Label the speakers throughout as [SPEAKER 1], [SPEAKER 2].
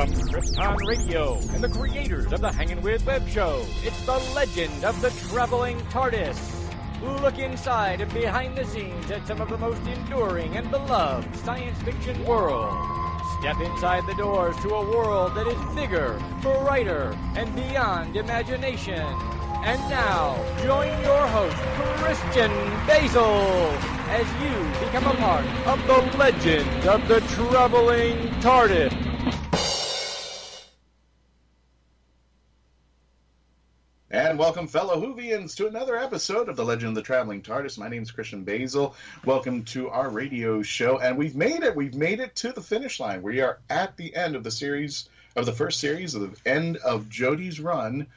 [SPEAKER 1] From Krypton Radio and the creators of the Hangin web show, it's the legend of the Traveling Tardis. Look inside and behind the scenes at some of the most enduring and beloved science fiction worlds. Step inside the doors to a world that is bigger, brighter, and beyond imagination. And now, join your host, Christian Basel, as you become a part of the legend of the Traveling Tardis.
[SPEAKER 2] And welcome, fellow Whovians, to another episode of The Legend of the Traveling TARDIS. My name is Christian Basel. Welcome to our radio show. And we've made it. We've made it to the finish line. We are at the end of the series, of the first series, of the end of Jodie's run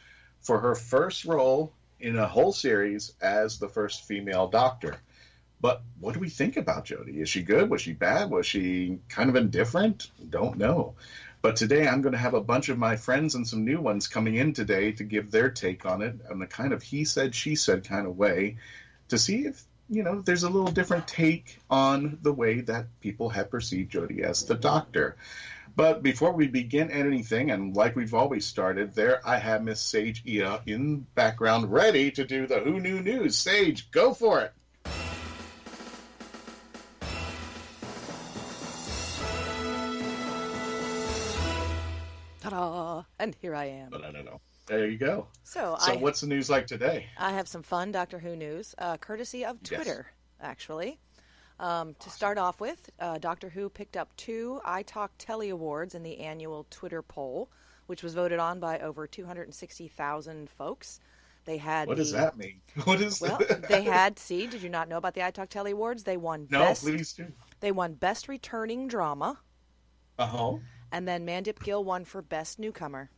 [SPEAKER 2] for her first role in a whole series as the first female Doctor. But what do we think about Jodie? Is she good? Was she bad? Was she kind of indifferent? Don't know. But today I'm going to have a bunch of my friends and some new ones coming in today to give their take on it in a kind of he said, she said kind of way to see if, there's a little different take on the way that people have perceived Jodie as the Doctor. But before we begin anything, and like we've always started, there I have Miss Sage Ia in background ready to do the Who Knew News. Sage, go for it.
[SPEAKER 3] Ta-da! And here I am.
[SPEAKER 2] No. There you go.
[SPEAKER 3] So
[SPEAKER 2] what's the news like today?
[SPEAKER 3] I have some fun Doctor Who news, courtesy of Twitter, actually. To start off with, Doctor Who picked up 2 iTalk Telly Awards in the annual Twitter poll, which was voted on by over 260,000 folks. They had
[SPEAKER 2] What does that mean? What is that?
[SPEAKER 3] They had, did you not know about the iTalk Telly Awards? They won
[SPEAKER 2] please do.
[SPEAKER 3] They won Best Returning Drama.
[SPEAKER 2] Uh-huh.
[SPEAKER 3] And then Mandip Gill won for Best Newcomer.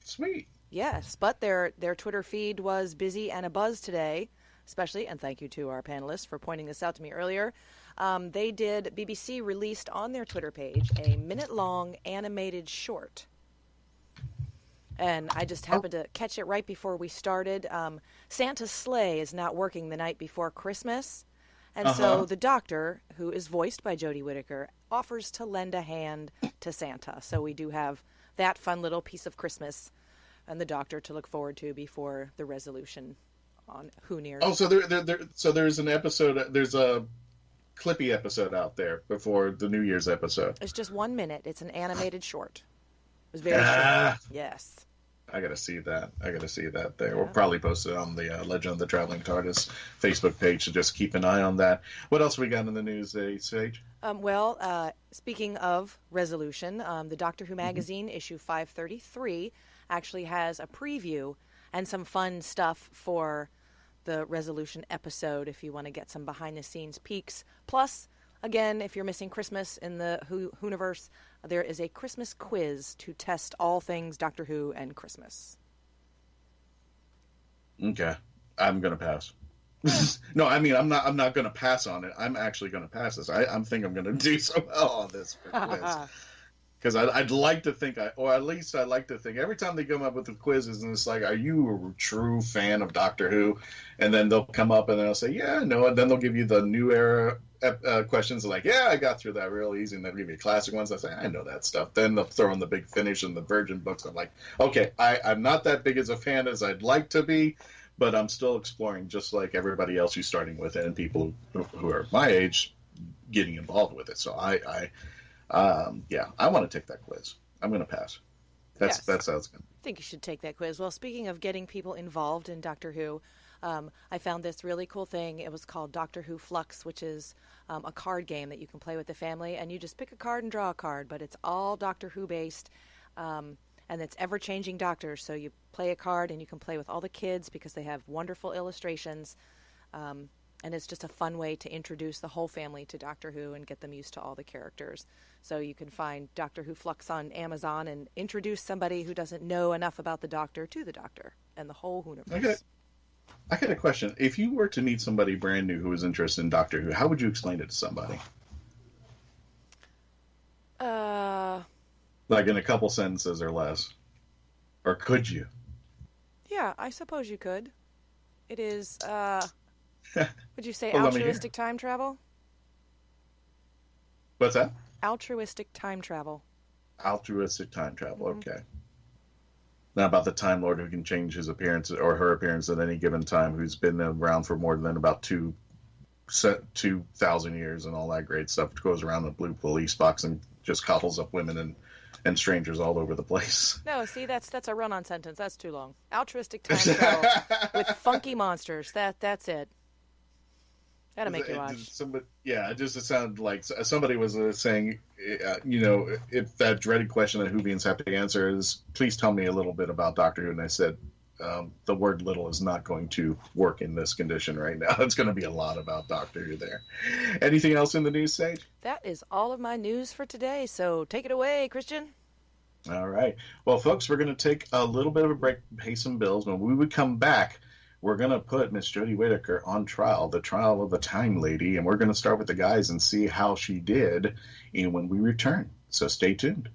[SPEAKER 2] Sweet.
[SPEAKER 3] Yes, but their Twitter feed was busy and abuzz today, especially, and thank you to our panelists for pointing this out to me earlier. BBC released on their Twitter page a minute-long animated short. And I just happened to catch it right before we started. Santa's sleigh is not working the night before Christmas. And so the Doctor, who is voiced by Jodie Whittaker, offers to lend a hand to Santa. So we do have that fun little piece of Christmas and the Doctor to look forward to before the resolution on Who Nears.
[SPEAKER 2] Oh, so there's an episode, there's a Clippy episode out there before the New Year's episode.
[SPEAKER 3] It's just 1 minute. It's an animated short. It was very short. Yes.
[SPEAKER 2] I gotta see that. there. Yeah. We'll probably post it on the Legend of the Traveling TARDIS Facebook page, so just keep an eye on that. What else we got in the news today, Sage?
[SPEAKER 3] Speaking of resolution, the Doctor Who magazine, issue 533, actually has a preview and some fun stuff for the resolution episode if you want to get some behind-the-scenes peeks. Plus, again, if you're missing Christmas in the Whoniverse, there is a Christmas quiz to test all things Doctor Who and Christmas.
[SPEAKER 2] Okay, I'm gonna pass. No, I mean I'm not gonna pass on it. I'm actually gonna pass this. I'm think I'm gonna do so well on this quiz. Because I'd like to think, or at least I'd like to think, every time they come up with the quizzes, and it's like, are you a true fan of Doctor Who? And then they'll come up and they'll say, yeah, no, and then they'll give you the new era questions, like, yeah, I got through that real easy, and they'll give you classic ones. I say, I know that stuff. Then they'll throw in the big finish and the Virgin books. I'm like, okay, I'm not that big as a fan as I'd like to be, but I'm still exploring, just like everybody else who's starting with it, and people who are my age getting involved with it. So I want to take that quiz. I'm going to pass. That's how it's going to be.
[SPEAKER 3] I think you should take that quiz. Well, speaking of getting people involved in Doctor Who, I found this really cool thing. It was called Doctor Who Flux, which is a card game that you can play with the family, and you just pick a card and draw a card, but it's all Doctor Who based, and it's ever-changing Doctors. So you play a card, and you can play with all the kids because they have wonderful illustrations. And it's just a fun way to introduce the whole family to Doctor Who and get them used to all the characters. So you can find Doctor Who Flux on Amazon and introduce somebody who doesn't know enough about the Doctor to the Doctor and the whole Whoniverse.
[SPEAKER 2] I got a question. If you were to meet somebody brand new who was interested in Doctor Who, how would you explain it to somebody? Like in a couple sentences or less. Or could you?
[SPEAKER 3] Yeah, I suppose you could. It is, would you say
[SPEAKER 2] Well,
[SPEAKER 3] altruistic time travel?
[SPEAKER 2] What's that?
[SPEAKER 3] Altruistic time travel.
[SPEAKER 2] Altruistic time travel. Okay. Not about the Time Lord who can change his appearance or her appearance at any given time, who's been around for more than about 2,000 years and all that great stuff. Goes around in a blue police box and just coddles up women and strangers all over the place.
[SPEAKER 3] No, see, that's a run-on sentence. That's too long. Altruistic time travel with funky monsters. That's it. That'll make you watch.
[SPEAKER 2] It just sounded like somebody was saying, if that dreaded question that Whovians have to answer is, please tell me a little bit about Doctor Who. And I said, the word little is not going to work in this condition right now. It's going to be a lot about Doctor Who there. Anything else in the news, Sage?
[SPEAKER 3] That is all of my news for today. So take it away, Christian.
[SPEAKER 2] All right. Well, folks, we're going to take a little bit of a break, pay some bills. When we would come back, we're going to put Miss Jodie Whittaker on trial, the trial of the Time Lady, and we're going to start with the guys and see how she did when we return. So stay tuned.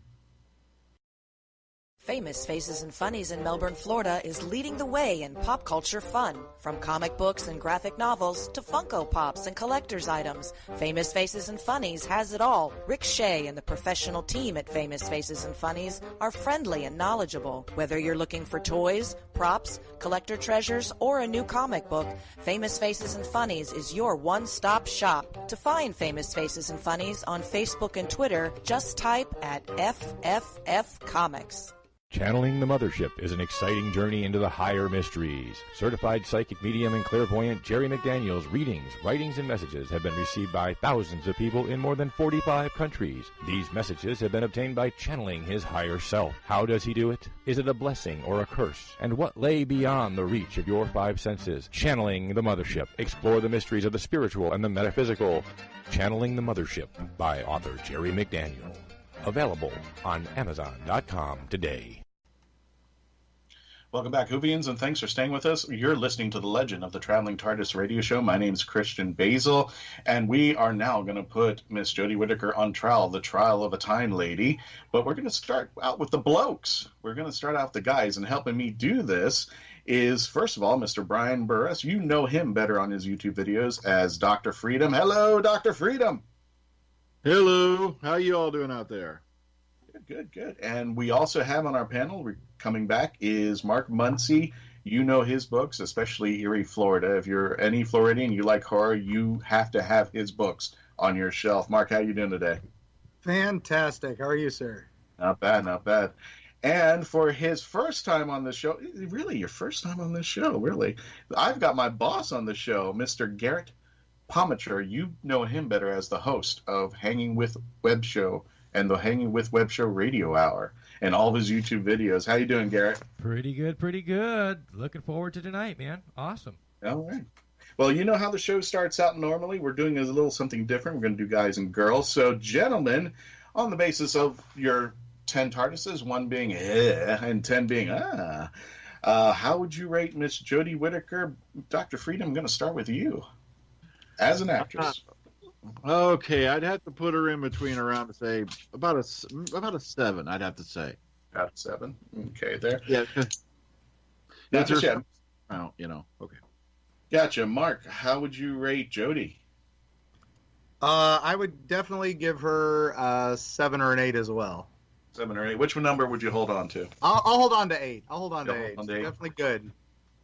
[SPEAKER 3] Famous Faces and Funnies in Melbourne, Florida is leading the way in pop culture fun. From comic books and graphic novels to Funko Pops and collector's items, Famous Faces and Funnies has it all. Rick Shea and the professional team at Famous Faces and Funnies are friendly and knowledgeable. Whether you're looking for toys, props, collector treasures, or a new comic book, Famous Faces and Funnies is your one-stop shop. To find Famous Faces and Funnies on Facebook and Twitter, just type at FFF Comics.
[SPEAKER 4] Channeling the Mothership is an exciting journey into the higher mysteries. Certified psychic medium and clairvoyant Jerry McDaniel's readings, writings, and messages have been received by thousands of people in more than 45 countries. These messages have been obtained by channeling his higher self. How does he do it? Is it a blessing or a curse? And what lay beyond the reach of your five senses? Channeling the Mothership. Explore the mysteries of the spiritual and the metaphysical. Channeling the Mothership by author Jerry McDaniel. Available on Amazon.com today.
[SPEAKER 2] Welcome back, Whovians, and thanks for staying with us. You're listening to the Legend of the Traveling Tardis radio show. My name is Christian Basel, and we are now going to put Miss Jodie Whittaker on trial, the trial of a Time Lady. But we're going to start out with the blokes. We're going to start out with the guys, and helping me do this is, first of all, Mr. Brian Burress. You know him better on his YouTube videos as Dr. Freedom. Hello, Dr. Freedom.
[SPEAKER 5] Hello. How you all doing out there?
[SPEAKER 2] Good. And we also have on our panel, coming back, is Mark Muncy. You know his books, especially Erie, Florida. If you're any Floridian, you like horror, you have to have his books on your shelf. Mark, how you doing today?
[SPEAKER 6] Fantastic. How are you, sir?
[SPEAKER 2] Not bad. And for his first time on the show, really your first time on this show, really, I've got my boss on the show, Mr. Garrett Pomichter. You know him better as the host of Hanging with Web Show and the Hanging with Web Show Radio Hour and all of his YouTube videos. How you doing, Garrett?
[SPEAKER 7] Pretty good. Looking forward to tonight, man. Awesome.
[SPEAKER 2] All right. Well, you know how the show starts out normally. We're doing a little something different. We're going to do guys and girls. So, gentlemen, on the basis of your 10 TARDISes, 1 being and 10 being how would you rate Miss Jodie Whittaker? Dr. Freedom, I'm going to start with you as an actress.
[SPEAKER 5] Okay, I'd have to put her in between around, say, about a 7, I'd have to say.
[SPEAKER 2] About 7. Okay, there.
[SPEAKER 5] Yeah.
[SPEAKER 2] That's her.
[SPEAKER 5] Okay.
[SPEAKER 2] Gotcha. Mark, how would you rate Jodie?
[SPEAKER 6] I would definitely give her a 7 or an 8 as well.
[SPEAKER 2] 7 or 8. Which number would you hold on to?
[SPEAKER 6] I'll hold on to 8. I'll hold on to 8.
[SPEAKER 2] On to 8.
[SPEAKER 6] Definitely good.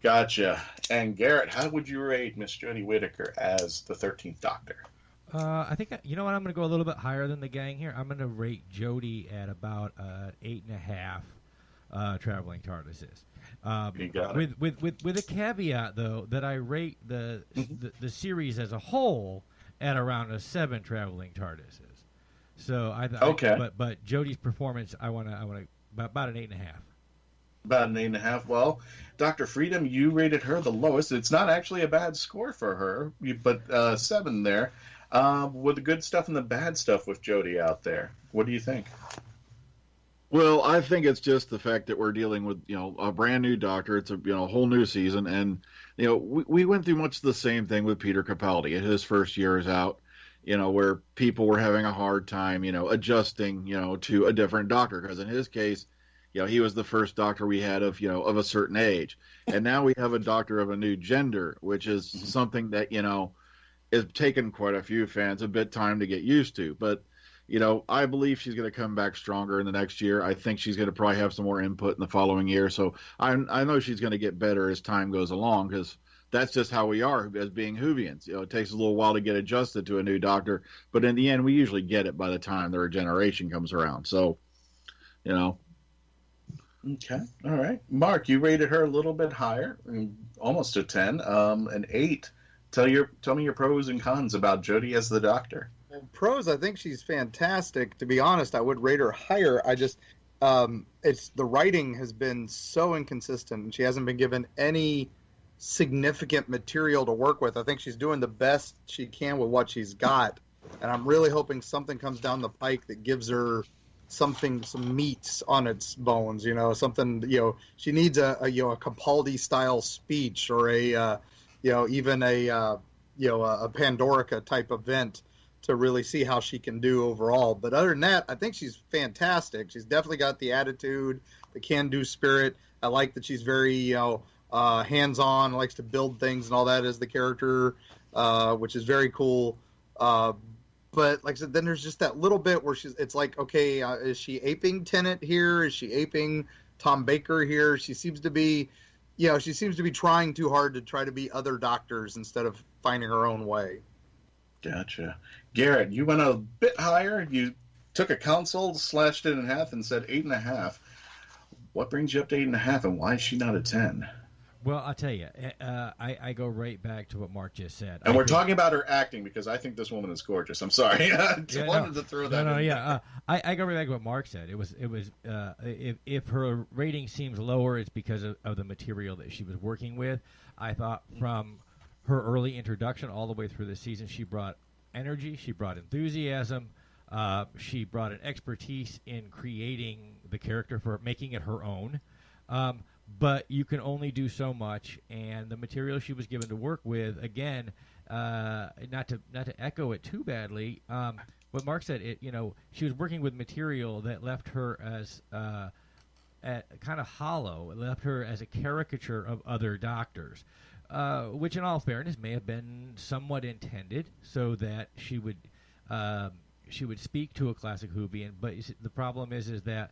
[SPEAKER 2] Gotcha. And Garrett, how would you rate Miss Jodie Whittaker as the 13th Doctor?
[SPEAKER 7] I think, you know what, I'm going to go a little bit higher than the gang here. I'm going to rate Jodie at about 8.5 Traveling Tardises.
[SPEAKER 2] You got it.
[SPEAKER 7] With a caveat, though, that I rate the series as a whole at around a 7 Traveling Tardises. So but Jodie's performance, I want to about an 8.5.
[SPEAKER 2] About an 8.5. Well, Dr. Freedom, you rated her the lowest. It's not actually a bad score for her, but 7 there. With the good stuff and the bad stuff with Jodie out there, what do you think?
[SPEAKER 5] Well, I think it's just the fact that we're dealing with, a brand new Doctor. It's a whole new season, and we went through much the same thing with Peter Capaldi at his first years out. Where people were having a hard time, adjusting, to a different Doctor, because in his case, he was the first Doctor we had of a certain age, and now we have a Doctor of a new gender, which is something that it's taken quite a few fans a bit time to get used to. But I believe she's going to come back stronger in the next year. I think she's going to probably have some more input in the following year. So I know she's going to get better as time goes along, because that's just how we are as being Whovians. It takes a little while to get adjusted to a new doctor, but in the end, we usually get it by the time the regeneration comes around. So,
[SPEAKER 2] Okay. All right. Mark, you rated her a little bit higher, almost a 10, an 8. Tell me your pros and cons about Jodie as the Doctor.
[SPEAKER 6] Pros, I think she's fantastic. To be honest, I would rate her higher. I just, it's the writing has been so inconsistent, and she hasn't been given any significant material to work with. I think she's doing the best she can with what she's got, and I'm really hoping something comes down the pike that gives her some meat on its bones. Something. She needs a Capaldi style speech, or even a Pandorica type event to really see how she can do overall. But other than that, I think she's fantastic. She's definitely got the attitude, the can-do spirit. I like that she's very, hands-on, likes to build things and all that as the character, which is very cool. But like I said, then there's just that little bit where it's like, okay, is she aping Tennant here? Is she aping Tom Baker here? She seems to be, trying too hard to try to be other doctors instead of finding her own way.
[SPEAKER 2] Gotcha. Garrett, you went a bit higher. You took a console, slashed it in half, and said 8.5. What brings you up to 8.5, and why is she not a 10?
[SPEAKER 7] Well, I'll tell you, I go right back to what Mark just said.
[SPEAKER 2] And we're talking about her acting, because I think this woman is gorgeous. I'm sorry. I wanted to throw that in.
[SPEAKER 7] I go right back to what Mark said. It was if her rating seems lower, it's because of the material that she was working with. I thought from her early introduction all the way through the season, she brought energy, she brought enthusiasm, she brought an expertise in creating the character, for making it her own. But you can only do so much, and the material she was given to work with, again, not to echo it too badly, what Mark said, she was working with material that left her as kind of hollow. It left her as a caricature of other doctors, which, in all fairness, may have been somewhat intended, so that she would speak to a classic Whovian. But the problem is that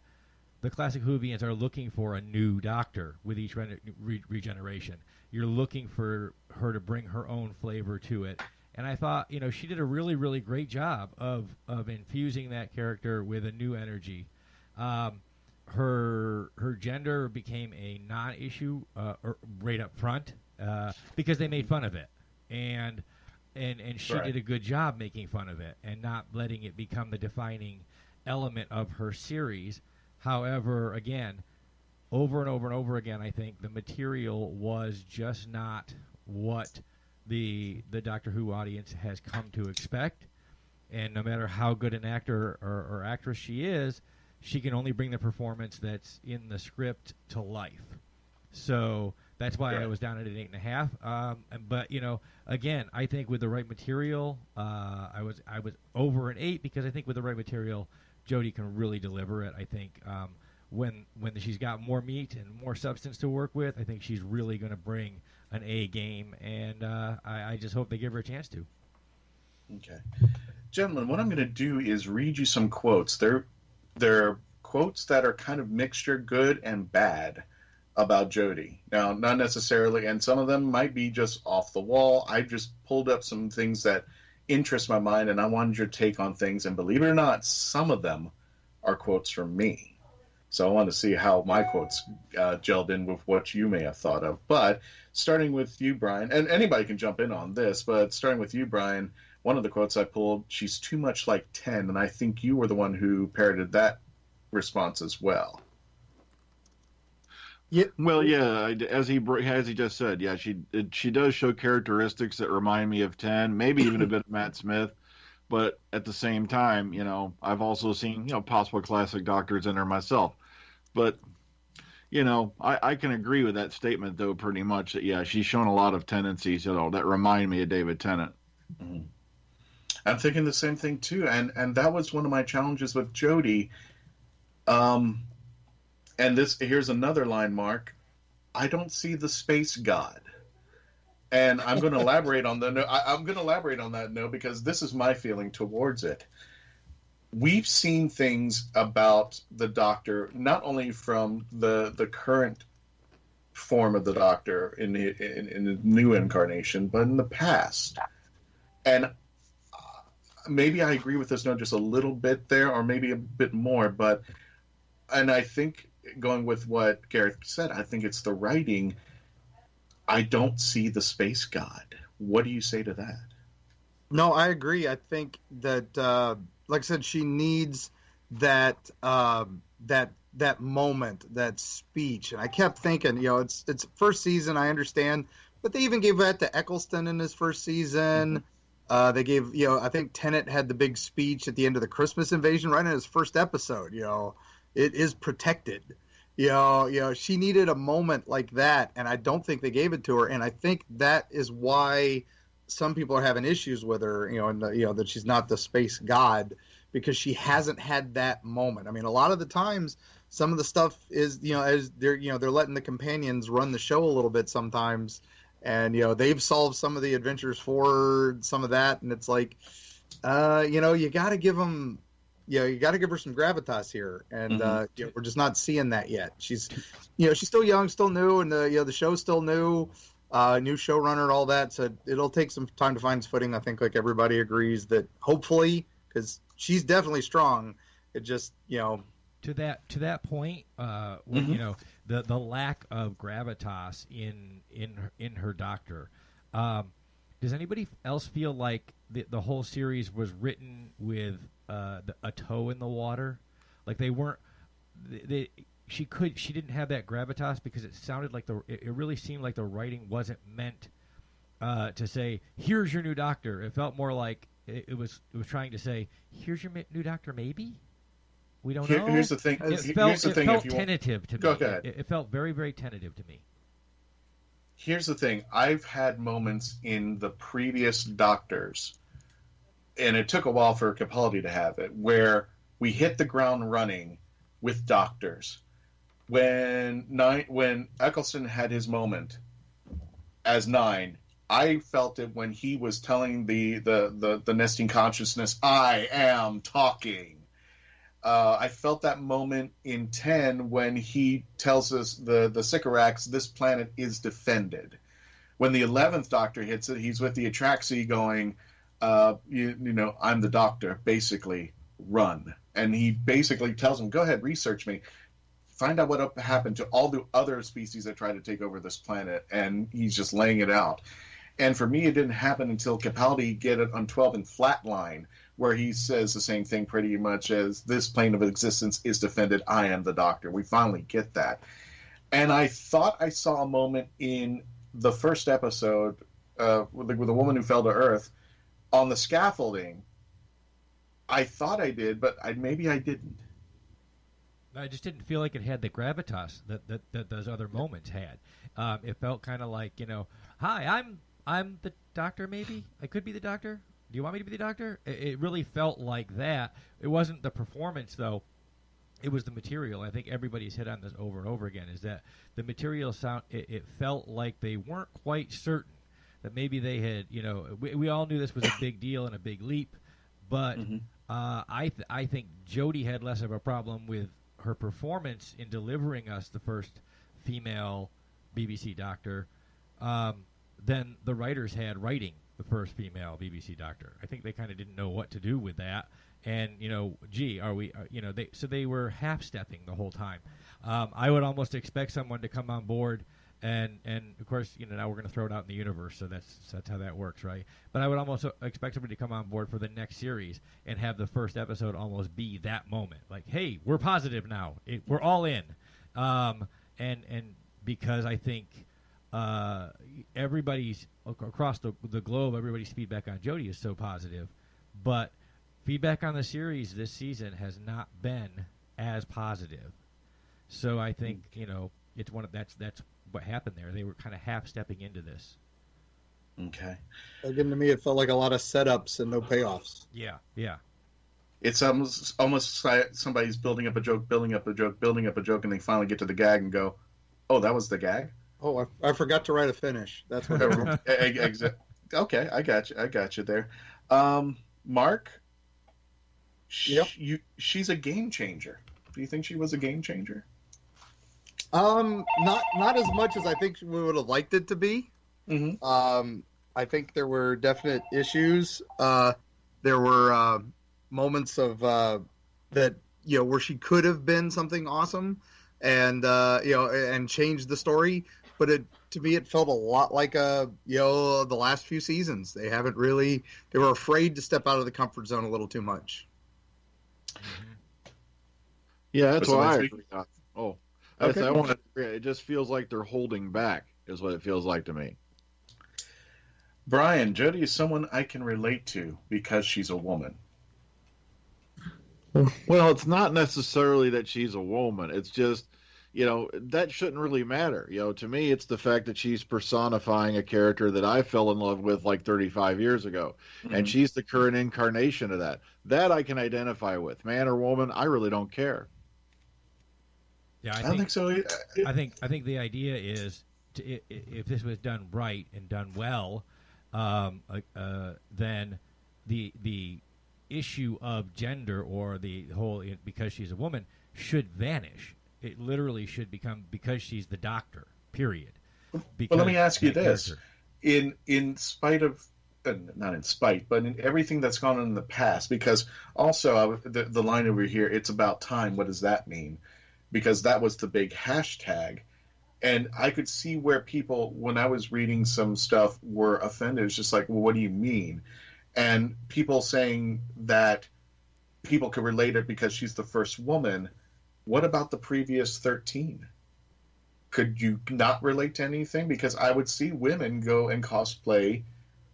[SPEAKER 7] the classic Whovians are looking for a new doctor with each regeneration. You're looking for her to bring her own flavor to it. And I thought, she did a really, really great job of infusing that character with a new energy. Her gender became a non-issue right up front because they made fun of it. And she did a good job making fun of it and not letting it become the defining element of her series. However, again, over and over and over again, I think the material was just not what the Doctor Who audience has come to expect. And no matter how good an actor or actress she is, she can only bring the performance that's in the script to life. So that's why I was down at an 8.5. But again, I think with the right material, I was over an 8, because I think with the right material, Jodie can really deliver it. I think when she's got more meat and more substance to work with, I think she's really going to bring an A game, and I just hope they give her a chance to.
[SPEAKER 2] Okay. Gentlemen, what I'm going to do is read you some quotes. They're quotes that are kind of mixture good and bad about Jodie. Now, not necessarily, and some of them might be just off the wall. I just pulled up some things that interest my mind, and I wanted your take on things, and believe it or not, some of them are quotes from me. So I want to see how my quotes gelled in with what you may have thought of. But starting with you, Brian, and anybody can jump in on this, but starting with you, Brian, one of the quotes I pulled, she's too much like 10, and I think you were the one who parroted that response as well.
[SPEAKER 5] Yeah, well, yeah, as he just said, yeah, she does show characteristics that remind me of 10, maybe even a bit of Matt Smith, but at the same time, I've also seen, possible classic doctors in her myself. But, I can agree with that statement, though, pretty much, that, yeah, she's shown a lot of tendencies, that remind me of David Tennant.
[SPEAKER 2] Mm-hmm. I'm thinking the same thing, too, and that was one of my challenges with Jodie. And here's another line, Mark. I don't see the space god. And I'm going to elaborate on I'm going to elaborate on that note, because this is my feeling towards it. we've seen things about the Doctor, not only from the current form of the Doctor in the new incarnation, but in the past. And maybe I agree with this note just a little bit there, or maybe a bit more, and I think, going with what Gareth said, I think it's the writing. I don't see the space god. What do you say to that?
[SPEAKER 6] No, I agree. I think that, like I said, she needs that that moment, that speech. And I kept thinking, it's first season, I understand, but they even gave that to Eccleston in his first season. They gave, I think Tennant had the big speech at the end of the Christmas Invasion right in his first episode. It is protected. She needed a moment like that, and I don't think they gave it to her. And I think that is why some people are having issues with her, and that she's not the space god, because she hasn't had that moment. I mean, a lot of the times, some of the stuff is, as they're letting the companions run the show a little bit sometimes, and they've solved some of the adventures for some of that, and it's like, you got to give them. You got to give her some gravitas here, and we're just not seeing that yet. She's still young, still new, and the show's still new, new showrunner and all that. So it'll take some time to find its footing. I think, like everybody agrees, that hopefully, because she's definitely strong. It just
[SPEAKER 7] to that point, when, the lack of gravitas in her Doctor. Does anybody else feel like the whole series was written with a toe in the water? Like they weren't. She didn't have that gravitas because it sounded like it really seemed like the writing wasn't meant to say, here's your new Doctor. It felt more like it was trying to say, here's your new Doctor, maybe. We don't know.
[SPEAKER 2] Here's the thing.
[SPEAKER 7] It felt tentative to me.
[SPEAKER 2] Go ahead.
[SPEAKER 7] It felt very, very tentative to me.
[SPEAKER 2] Here's the thing. I've had moments in the previous Doctors, and it took a while for Capaldi to have it, where we hit the ground running with Doctors. When Eccleston had his moment as 9, I felt it when he was telling the nesting consciousness, I am talking. I felt that moment in 10 when he tells us the Sycorax, this planet is defended. When the 11th Doctor hits it, he's with the Atraxi going, I'm the Doctor, basically, run. And he basically tells him, go ahead, research me. Find out what happened to all the other species that try to take over this planet. And he's just laying it out. And for me, it didn't happen until Capaldi get it on 12 in Flatline, where he says the same thing pretty much as, this plane of existence is defended, I am the Doctor. We finally get that. And I thought I saw a moment in the first episode with the woman who fell to Earth on the scaffolding. I thought I did, but maybe I didn't.
[SPEAKER 7] I just didn't feel like it had the gravitas that those other moments had. It felt kind of like, hi, I'm the Doctor, maybe? I could be the Doctor? Do you want me to be the Doctor? It really felt like that. It wasn't the performance, though. It was the material. I think everybody's hit on this over and over again, is that the material sound, it felt like they weren't quite certain that maybe they had, we all knew this was a big deal and a big leap, but I think Jodie had less of a problem with her performance in delivering us the first female BBC Doctor than the writers had writing the first female BBC Doctor. I think they kind of didn't know what to do with that. And, they were half-stepping the whole time. I would almost expect someone to come on board and of course, now we're going to throw it out in the universe, so that's how that works, right? But I would almost expect somebody to come on board for the next series and have the first episode almost be that moment. Like, hey, we're positive now. We're all in. And because I think everybody's across the globe, everybody's feedback on Jodie is so positive, but feedback on the series this season has not been as positive. So I think it's that's what happened there. They were kind of half stepping into this.
[SPEAKER 2] Okay.
[SPEAKER 6] Again, to me, it felt like a lot of setups and no payoffs.
[SPEAKER 7] Yeah.
[SPEAKER 2] It's almost like somebody's building up a joke, and they finally get to the gag and go, "Oh, that was the gag."
[SPEAKER 6] Oh, I forgot to write a finish. That's what.
[SPEAKER 2] Okay, I got you there. Mark, she's a game changer. Do you think she was a game changer?
[SPEAKER 6] Not as much as I think we would have liked it to be.
[SPEAKER 2] Mm-hmm.
[SPEAKER 6] I think there were definite issues. There were moments of that where she could have been something awesome, and and changed the story. But to me, it felt a lot like the last few seasons. They were afraid to step out of the comfort zone a little too much.
[SPEAKER 5] Yeah, that's what I agree. Okay. I want to agree. It just feels like they're holding back, is what it feels like to me.
[SPEAKER 2] Brian, Jodie is someone I can relate to because she's a woman.
[SPEAKER 5] Well, it's not necessarily that she's a woman. It's just, that shouldn't really matter. To me, it's the fact that she's personifying a character that I fell in love with like 35 years ago. Mm-hmm. And she's the current incarnation of that. That I can identify with. Man or woman, I really don't care.
[SPEAKER 7] Yeah,
[SPEAKER 2] I think so.
[SPEAKER 7] I think the idea is if this was done right and done well, then the issue of gender or the whole because she's a woman should vanish. It literally should become because she's the doctor. Period.
[SPEAKER 2] But let me ask you this: in spite of, not in spite, but in everything that's gone on in the past, because also the line over here, it's about time. What does that mean? Because that was the big hashtag. And I could see where people, when I was reading some stuff, were offended. It's just like, well, what do you mean? And people saying that people could relate it because she's the first woman. What about the previous 13? Could you not relate to anything? Because I would see women go and cosplay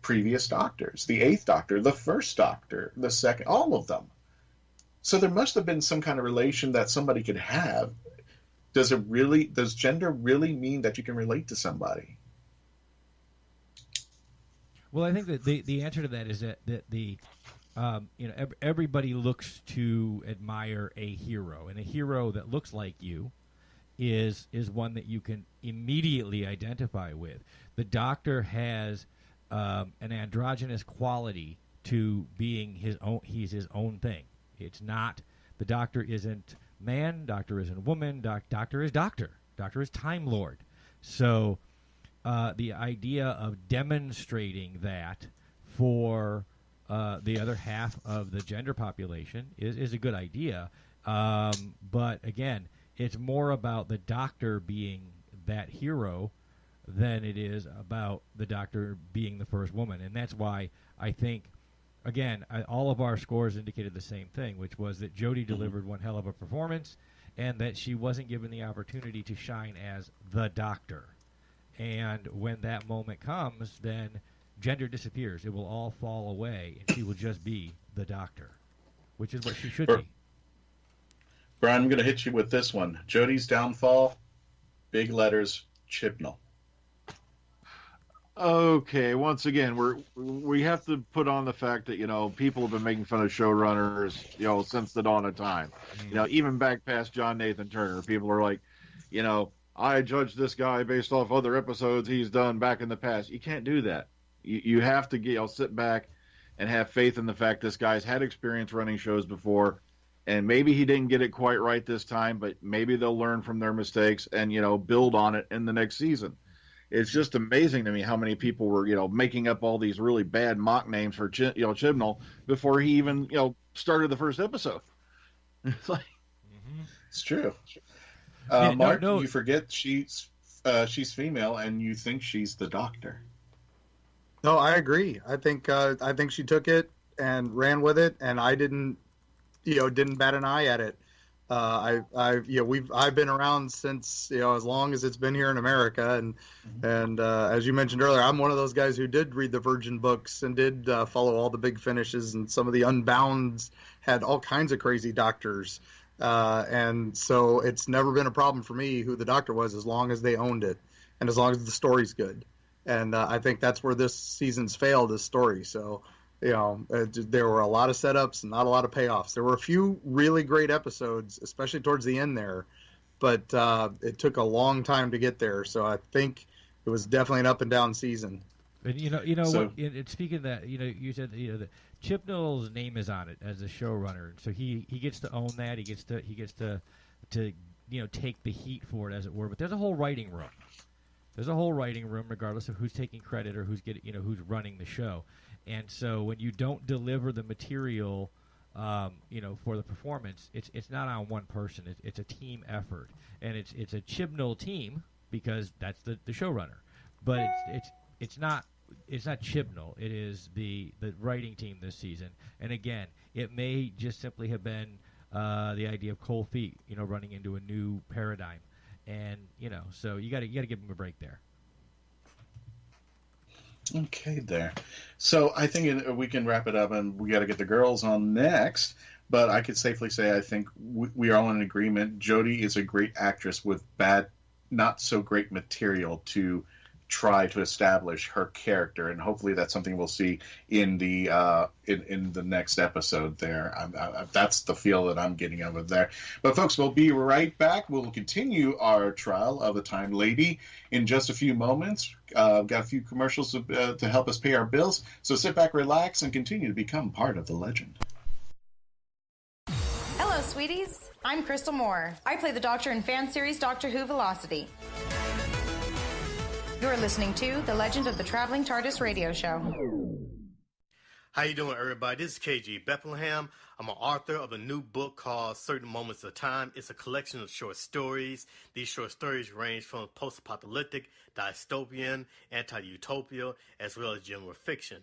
[SPEAKER 2] previous doctors. The 8th Doctor, the 1st Doctor, the 2nd, all of them. So there must have been some kind of relation that somebody could have. Does gender really mean that you can relate to somebody?
[SPEAKER 7] Well, I think that the answer to that is that everybody looks to admire a hero, and a hero that looks like you is one that you can immediately identify with. The Doctor has an androgynous quality to being his own. He's his own thing. It's not, the Doctor isn't man, Doctor isn't woman, Doctor is Doctor. Doctor is Time Lord. So the idea of demonstrating that for the other half of the gender population is a good idea. But again, it's more about the Doctor being that hero than it is about the Doctor being the first woman. And that's why I think, again, all of our scores indicated the same thing, which was that Jodie delivered one hell of a performance and that she wasn't given the opportunity to shine as the Doctor. And when that moment comes, then gender disappears. It will all fall away, and she will just be the Doctor, which is what she should be.
[SPEAKER 2] Brian, I'm going to hit you with this one. Jodie's downfall, big letters, Chibnall.
[SPEAKER 5] Okay, once again, we have to put on the fact that people have been making fun of showrunners since the dawn of time. Even back past John Nathan Turner, people are like, I judge this guy based off other episodes he's done back in the past. You can't do that. You have to sit back and have faith in the fact this guy's had experience running shows before, and maybe he didn't get it quite right this time, but maybe they'll learn from their mistakes and build on it in the next season. It's just amazing to me how many people were, making up all these really bad mock names for Chibnall before he even, started the first episode. It's like,
[SPEAKER 2] it's true. Mark, you forget she's female, and you think she's the Doctor.
[SPEAKER 6] No, I agree. I think she took it and ran with it, and I didn't bat an eye at it. I've been around since as long as it's been here in America, and as you mentioned earlier, I'm one of those guys who did read the Virgin books and did follow all the big finishes, and some of the Unbounds had all kinds of crazy doctors, and so it's never been a problem for me who the Doctor was, as long as they owned it and as long as the story's good. And I think that's where this season's failed, this story. So there were a lot of setups and not a lot of payoffs. There were a few really great episodes, especially towards the end there, but it took a long time to get there. So I think it was definitely an up and down season.
[SPEAKER 7] And so, what? Speaking of that, you said that Chibnall's name is on it as a showrunner, so he gets to own that. He gets to take the heat for it, as it were. But there's a whole writing room. There's a whole writing room, regardless of who's taking credit or who's who's running the show. And so when you don't deliver the material, for the performance, it's not on one person. It's a team effort, and it's a Chibnall team because that's the showrunner. But it's not Chibnall. It is the writing team this season. And again, it may just simply have been the idea of cold feet, running into a new paradigm. And so you got to give them a break there.
[SPEAKER 2] Okay, there. So I think we can wrap it up, and we got to get the girls on next. But I could safely say I think we are all in agreement. Jodie is a great actress with bad, not so great material to try to establish her character, and hopefully that's something we'll see in the in the next episode there. That's the feel that I'm getting out of there. But folks, we'll be right back. We'll continue our trial of the Time Lady in just a few moments. Got a few commercials to help us pay our bills, so sit back, relax, and continue to become part of the legend.
[SPEAKER 8] Hello, sweeties. I'm Crystal Moore. I play the Doctor in fan series Doctor Who Velocity. You're listening to The Legend of the Traveling Tardis radio show.
[SPEAKER 9] How you doing, everybody? This is KG Bethlehem. I'm an author of a new book called Certain Moments of Time. It's a collection of short stories. These short stories range from post-apocalyptic, dystopian, anti-utopia, as well as general fiction.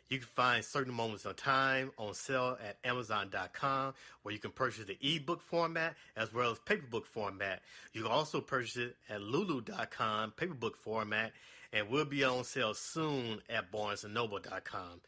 [SPEAKER 9] You can find Certain Moments of Time on sale at Amazon.com, where you can purchase the ebook format as well as paperbook format. You can also purchase it at Lulu.com, paperbook format, and will be on sale soon at BarnesandNoble.com.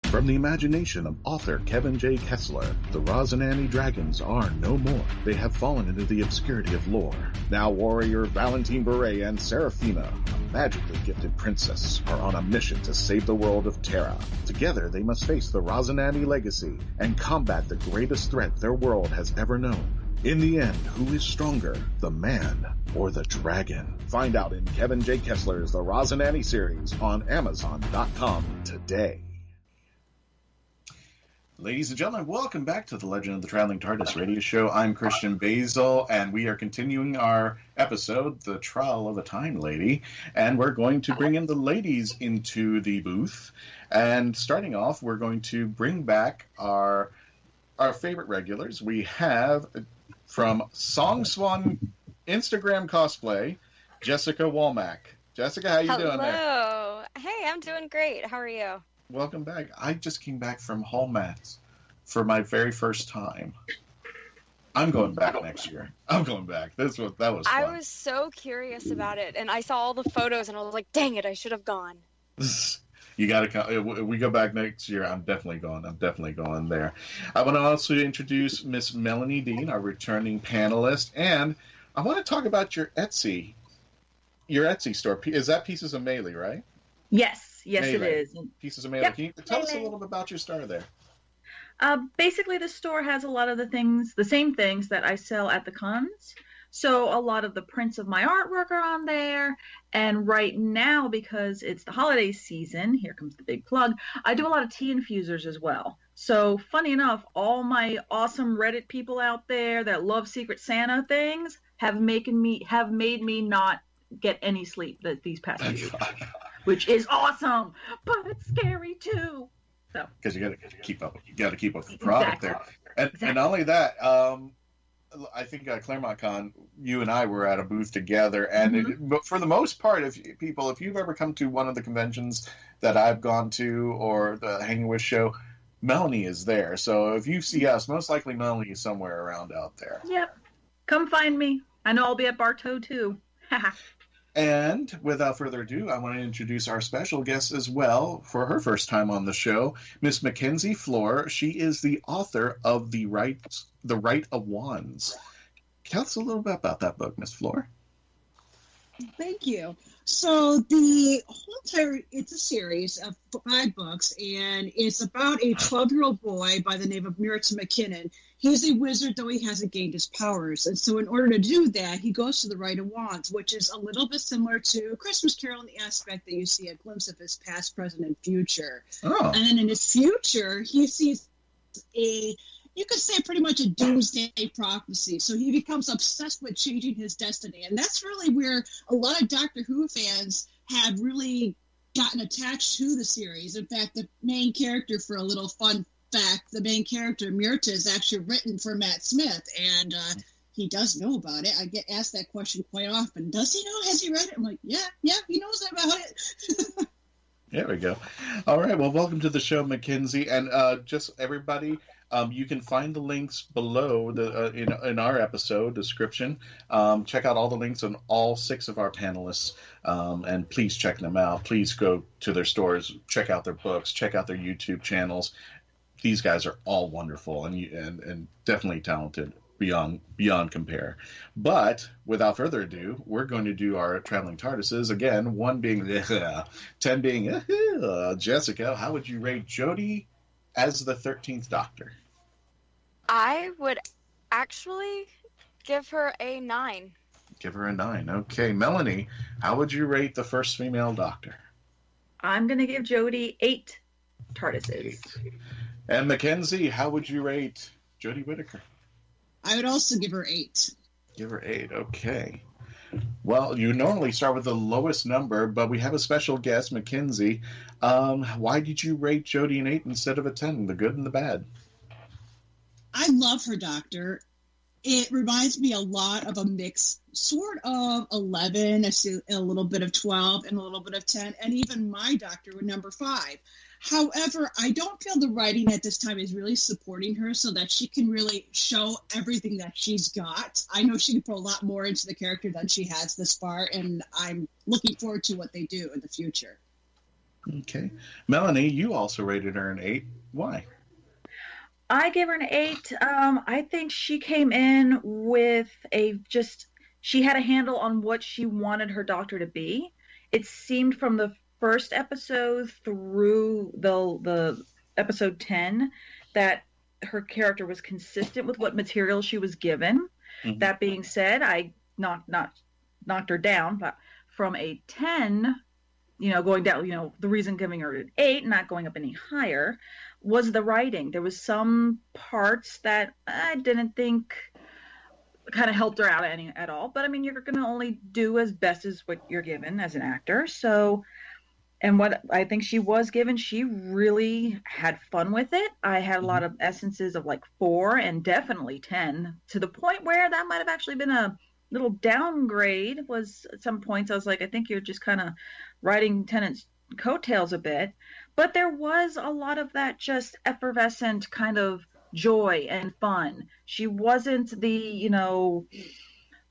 [SPEAKER 2] From the imagination of author Kevin J. Kessler, the Rosinante dragons are no more. They have fallen into the obscurity of lore. Now warrior Valentine Beret and Seraphina, a magically gifted princess, are on a mission to save the world of Terra. Together they must face the Rosinante legacy and combat the greatest threat their world has ever known. In the end, who is stronger, the man or the dragon? Find out in Kevin J. Kessler's The Rosinante series on Amazon.com today. Ladies and gentlemen, welcome back to the Legend of the Traveling Tardis radio show. I'm Christian Basel, and we are continuing our episode, The Trial of the Time Lady, and we're going to bring in the ladies into the booth. And starting off, we're going to bring back our favorite regulars. We have, from Song Swan Instagram Cosplay, Jessica Womack. Jessica, how you doing there?
[SPEAKER 10] Hello. Hey, I'm doing great. How are you?
[SPEAKER 2] Welcome back. I just came back from Hall Mats for my very first time. I'm going back next year. I'm going back. That was fun.
[SPEAKER 10] I was so curious about it, and I saw all the photos, and I was like, dang it, I should have gone.
[SPEAKER 2] You got to come. We go back next year. I'm definitely going there. I want to also introduce Miss Melanie Dean, our returning panelist, and I want to talk about your Etsy store. Is that Pieces of Melee, right?
[SPEAKER 11] Yes, Melee. It is.
[SPEAKER 2] Pieces of Melee. Yep. Can you tell us a little bit about your store there?
[SPEAKER 11] Basically, the store has a lot of the same things that I sell at the cons. So a lot of the prints of my artwork are on there. And right now, because it's the holiday season, here comes the big plug, I do a lot of tea infusers as well. So funny enough, all my awesome Reddit people out there that love Secret Santa things have made me not get any sleep these past few weeks. Which is awesome, but it's scary too. So
[SPEAKER 2] because you got to keep up, with the product there, and not only that, I think Claremont Con, you and I were at a booth together, and but for the most part, if you've ever come to one of the conventions that I've gone to or the Hangin With show, Melanie is there. So if you see us, most likely Melanie is somewhere around out there.
[SPEAKER 11] Yep, come find me. I know I'll be at Bartow too.
[SPEAKER 2] And without further ado, I want to introduce our special guest as well for her first time on the show, Miss Mackenzie Flohr. She is the author of The Right of Wands. Tell us a little bit about that book, Miss Flohr.
[SPEAKER 12] Thank you. So the whole entire, it's a series of 5 books, and it's about a 12-year-old boy by the name of Merritt McKinnon. He's a wizard, though he hasn't gained his powers. And so in order to do that, he goes to the Right of Wands, which is a little bit similar to Christmas Carol in the aspect that you see a glimpse of his past, present, and future.
[SPEAKER 2] Oh.
[SPEAKER 12] And then in his future, he sees you could say pretty much a doomsday prophecy. So he becomes obsessed with changing his destiny. And that's really where a lot of Doctor Who fans have really gotten attached to the series. In fact, the main character, for a little fun fact, the main character, Myrta, is actually written for Matt Smith. And he does know about it. I get asked that question quite often. Does he know? Has he read it? I'm like, yeah, he knows about it.
[SPEAKER 2] There we go. All right. Well, welcome to the show, Mackenzie. And just everybody, you can find the links below in our episode description. Check out all the links on all 6 of our panelists, and please check them out. Please go to their stores, check out their books, check out their YouTube channels. These guys are all wonderful and definitely talented beyond compare. But without further ado, we're going to do our Traveling Tardises again. 1 being 10 being Jessica. How would you rate Jodie as the 13th Doctor?
[SPEAKER 10] I would actually give her a 9.
[SPEAKER 2] Give her a 9. Okay, Melanie, how would you rate the first female Doctor?
[SPEAKER 11] I'm going to give Jodie 8 Tardises.
[SPEAKER 2] 8. And Mackenzie, how would you rate Jodie Whittaker?
[SPEAKER 12] I would also give her 8.
[SPEAKER 2] Give her 8. Okay. Well, you normally start with the lowest number, but we have a special guest, Mackenzie. Why did you rate Jodie an 8 instead of a 10? The good and the bad.
[SPEAKER 12] I love her Doctor. It reminds me a lot of a mix, sort of 11, a little bit of 12, and a little bit of 10, and even my Doctor with number 5. However, I don't feel the writing at this time is really supporting her so that she can really show everything that she's got. I know she can put a lot more into the character than she has this far, and I'm looking forward to what they do in the future.
[SPEAKER 2] Okay. Melanie, you also rated her an 8. Why?
[SPEAKER 11] I gave her an 8. I think she came in with she had a handle on what she wanted her Doctor to be. It seemed from the first episode through the episode 10 that her character was consistent with what material she was given. Mm-hmm. That being said, I knocked her down, but from a 10, going down, the reason giving her an 8, not going up any higher, was the writing. There was some parts that I didn't think kind of helped her out at all. But I mean, you're going to only do as best as what you're given as an actor. So, and what I think she was given, she really had fun with it. I had a lot of essences of like 4 and definitely 10, to the point where that might have actually been a little downgrade. Was at some points I was like, I think you're just kind of riding Tennant's coattails a bit. But there was a lot of that just effervescent kind of joy and fun. She wasn't the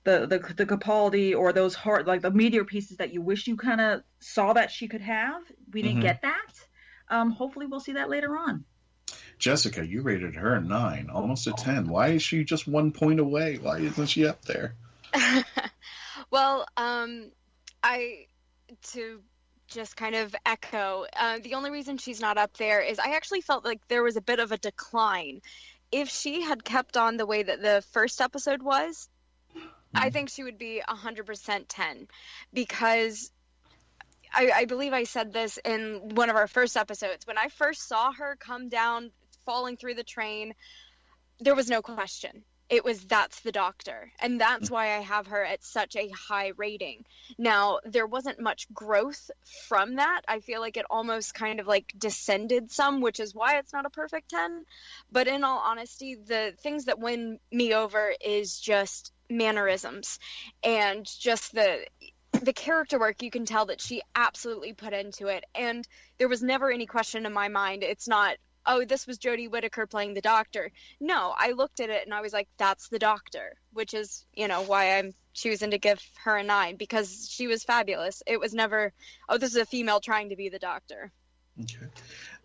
[SPEAKER 11] Capaldi or those hard, like the meteor pieces that you wish you kind of saw that she could have. We didn't get that. Hopefully we'll see that later on.
[SPEAKER 2] Jessica, you rated her a 9, almost a 10. Why is she just 1 point away? Why isn't she up there?
[SPEAKER 10] Well, to just kind of echo, the only reason she's not up there is I actually felt like there was a bit of a decline. If she had kept on the way that the first episode was, I think she would be 100% 10, because I believe I said this in one of our first episodes. When I first saw her come down, falling through the train, there was no question. It was, that's the Doctor. And that's why I have her at such a high rating. Now, there wasn't much growth from that. I feel like it almost kind of like descended some, which is why it's not a perfect 10. But in all honesty, the things that win me over is just mannerisms and just the character work. You can tell that she absolutely put into it, and there was never any question in my mind. It's not, oh, this was Jodie Whittaker playing the Doctor. No, I looked at it and I was like, that's the Doctor, which is, why I'm choosing to give her a 9, because she was fabulous. It was never, oh, this is a female trying to be the Doctor.
[SPEAKER 2] Okay.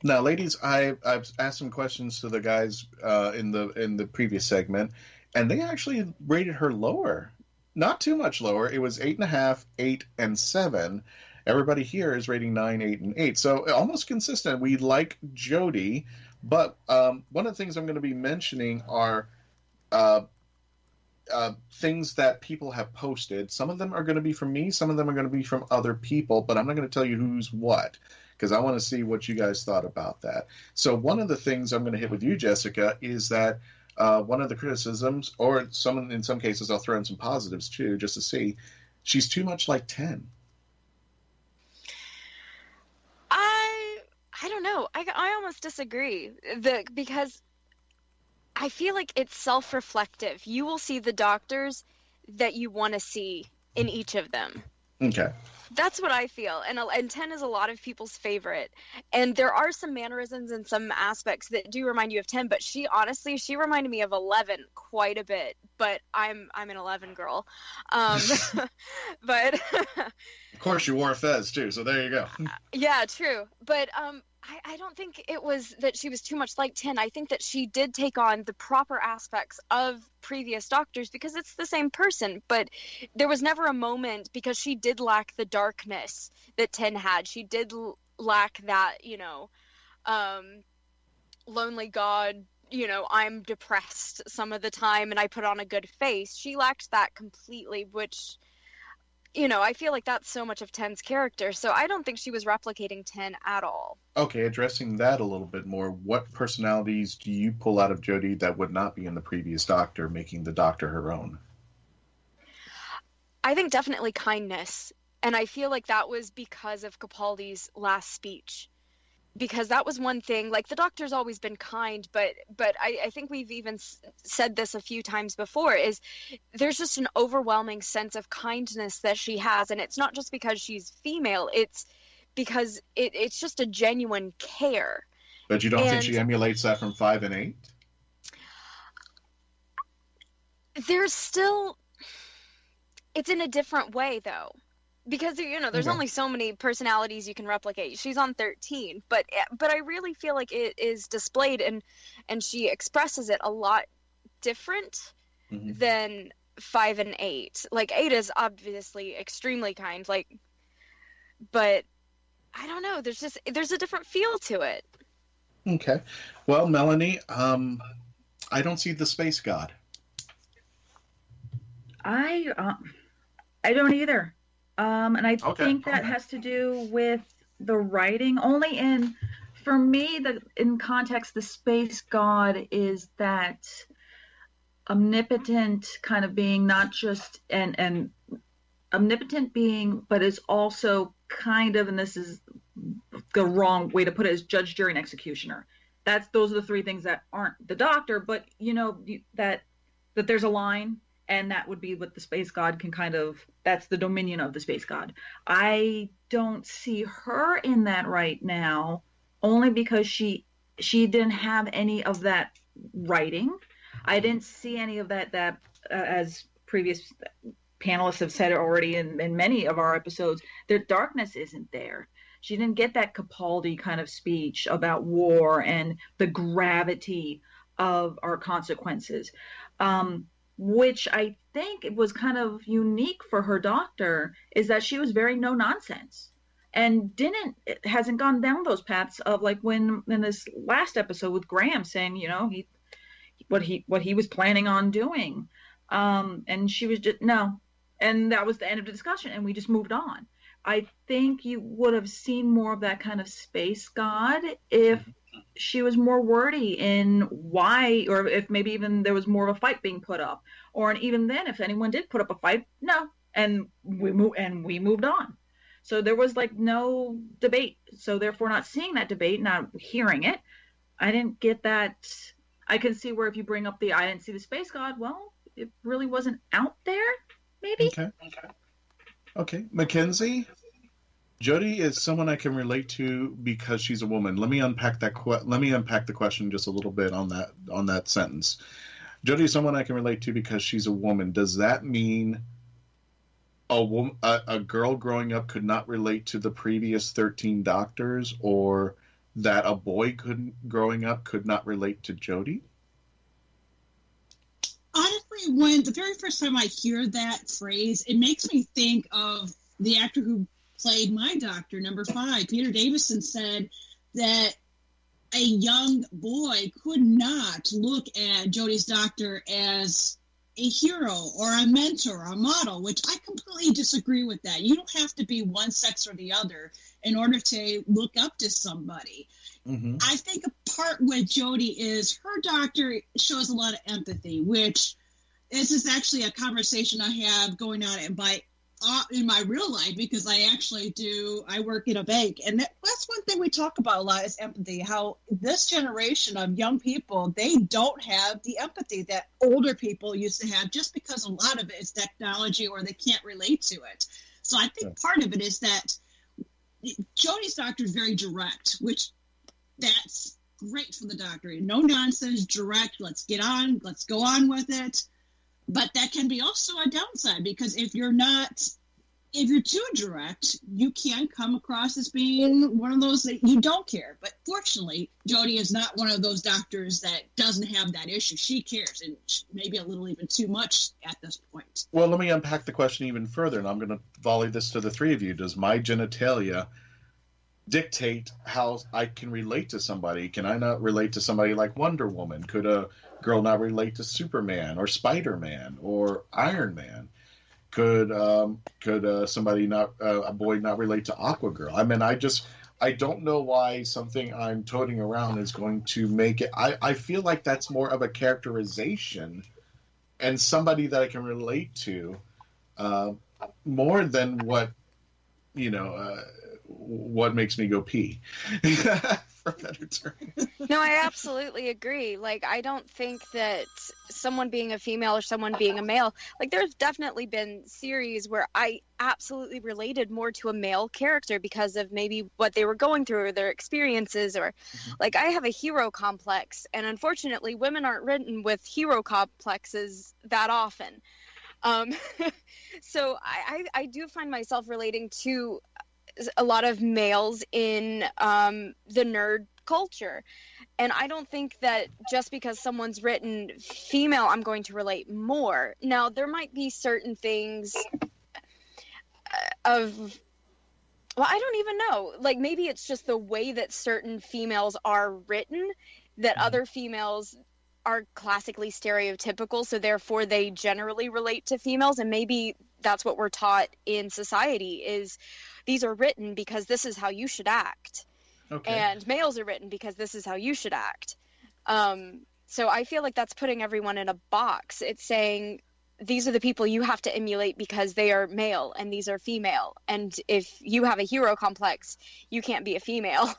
[SPEAKER 2] Now, ladies, I've asked some questions to the guys in the previous segment, and they actually rated her lower. Not too much lower. It was 8.5, 8, and 7. Everybody here is rating 9, 8, and 8. So almost consistent. We like Jodie, but one of the things I'm going to be mentioning are things that people have posted. Some of them are going to be from me, some of them are going to be from other people, but I'm not going to tell you who's what, because I want to see what you guys thought about that. So one of the things I'm going to hit with you, Jessica, is that one of the criticisms, or in some cases I'll throw in some positives too, just to see, she's too much like 10.
[SPEAKER 10] I don't know. I almost disagree. Because I feel like it's self-reflective. You will see the doctors that you want to see in each of them.
[SPEAKER 2] Okay.
[SPEAKER 10] That's what I feel. And 10 is a lot of people's favorite. And there are some mannerisms and some aspects that do remind you of 10, but she reminded me of 11 quite a bit. But I'm an 11 girl. But
[SPEAKER 2] of course you wore a fez too, so there you go.
[SPEAKER 10] Yeah, true. But I don't think it was that she was too much like 10. I think that she did take on the proper aspects of previous doctors because it's the same person. But there was never a moment, because she did lack the darkness that 10 had. She did lack that, lonely god, I'm depressed some of the time and I put on a good face. She lacked that completely, which... I feel like that's so much of 10's character, so I don't think she was replicating 10 at all.
[SPEAKER 2] Okay, addressing that a little bit more, what personalities do you pull out of Jodie that would not be in the previous Doctor, making the Doctor her own?
[SPEAKER 10] I think definitely kindness, and I feel like that was because of Capaldi's last speech. Because that was one thing, like the Doctor's always been kind, but I think we've even said this a few times before, is there's just an overwhelming sense of kindness that she has. And it's not just because she's female, it's because it's just a genuine care.
[SPEAKER 2] But you don't think she emulates that from 5 and 8?
[SPEAKER 10] There's still, it's in a different way though. Because, there's only so many personalities you can replicate. She's on 13, but I really feel like it is displayed and she expresses it a lot different than 5 and 8. Like 8 is obviously extremely kind, but I don't know. There's a different feel to it.
[SPEAKER 2] Okay. Well, Melanie, I don't see the space god.
[SPEAKER 11] I don't either. And I think that has to do with the writing. For me, in context, the space god is that omnipotent kind of being, not just an omnipotent being, but is also kind of, and this is the wrong way to put it, is judge, jury, and executioner. Those are the three things that aren't the Doctor, but that there's a line. And that would be what the space god can that's the dominion of the space god. I don't see her in that right now, only because she didn't have any of that writing. I didn't see any of that as previous panelists have said already in many of our episodes, their darkness isn't there. She didn't get that Capaldi kind of speech about war and the gravity of our consequences. Which I think it was kind of unique for her Doctor, is that she was very no nonsense and hasn't gone down those paths of, like, when in this last episode with Graham saying, what he was planning on doing. And she was just, no. And that was the end of the discussion. And we just moved on. I think you would have seen more of that kind of space god if she was more wordy in why, or if maybe even there was more of a fight being put up, or even then, if anyone did put up a fight, no, and we moved on. So there was no debate. So therefore, not seeing that debate, not hearing it, I didn't get that. I can see where if you bring up I didn't see the space god. Well, it really wasn't out there. Maybe.
[SPEAKER 2] Okay, Mackenzie. Jodie is someone I can relate to because she's a woman. Let me unpack the question just a little bit on that sentence. Jodie is someone I can relate to because she's a woman. Does that mean a girl growing up could not relate to the previous 13 Doctors, or that a boy growing up could not relate to Jodie?
[SPEAKER 12] Honestly, when the very first time I hear that phrase, it makes me think of the actor who played my Doctor, number 5. Peter Davison said that a young boy could not look at Jodie's doctor as a hero or a mentor or a model, which I completely disagree with that. You don't have to be one sex or the other in order to look up to somebody. Mm-hmm. I think a part with Jodie is her doctor shows a lot of empathy, which this is actually a conversation I have going on in my real life, because I work in a bank, and that's one thing we talk about a lot is empathy, how this generation of young people, they don't have the empathy that older people used to have, just because a lot of it is technology or they can't relate to it. So I think part of it is that Jodie's doctor is very direct, which that's great for the doctor. No nonsense, direct, let's go on with it. But that can be also a downside, because if you're too direct, you can come across as being one of those that you don't care. But fortunately, Jodie is not one of those doctors that doesn't have that issue. She cares, and maybe a little even too much at this point.
[SPEAKER 2] Well, let me unpack the question even further, and I'm going to volley this to the three of you. Does my genitalia dictate how I can relate to somebody? Can I not relate to somebody like Wonder Woman? Could a girl not relate to Superman or Spider-Man or Iron Man? Could somebody a boy not relate to Aquagirl? I mean, I don't know why something I'm toting around is going to make it. I feel like that's more of a characterization and somebody that I can relate to more than what makes me go pee. For a better term.
[SPEAKER 10] No, I absolutely agree. Like, I don't think that someone being a female or someone being a male, like, there's definitely been series where I absolutely related more to a male character because of maybe what they were going through or their experiences, or like, I have a hero complex, and unfortunately women aren't written with hero complexes that often. So I do find myself relating to a lot of males in the nerd culture. And I don't think that just because someone's written female, I'm going to relate more. Now, there might be certain things I don't even know. Like, maybe it's just the way that certain females are written, that other females are classically stereotypical, so therefore they generally relate to females. And maybe that's what we're taught in society is these are written because this is how you should act. Okay. And males are written because this is how you should act. So I feel like that's putting everyone in a box. It's saying these are the people you have to emulate because they are male and these are female. And if you have a hero complex, you can't be a female.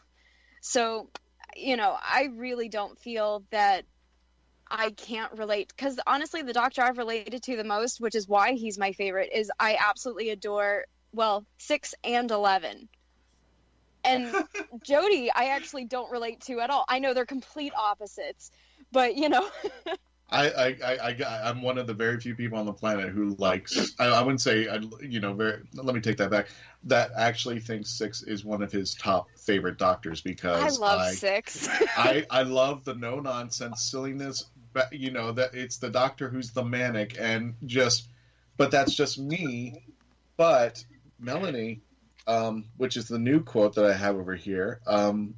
[SPEAKER 10] So, I really don't feel that I can't relate, because honestly, the doctor I've related to the most, which is why he's my favorite, is I absolutely adore 6 and 11. And Jodie, I actually don't relate to at all. I know they're complete opposites, but
[SPEAKER 2] I'm one of the very few people on the planet who likes. I wouldn't say let me take that back. That actually thinks 6 is one of his top favorite doctors, because
[SPEAKER 10] I love 6.
[SPEAKER 2] I love the no nonsense silliness. But that it's the doctor who's the manic and but that's just me. But Melanie, which is the new quote that I have over here, and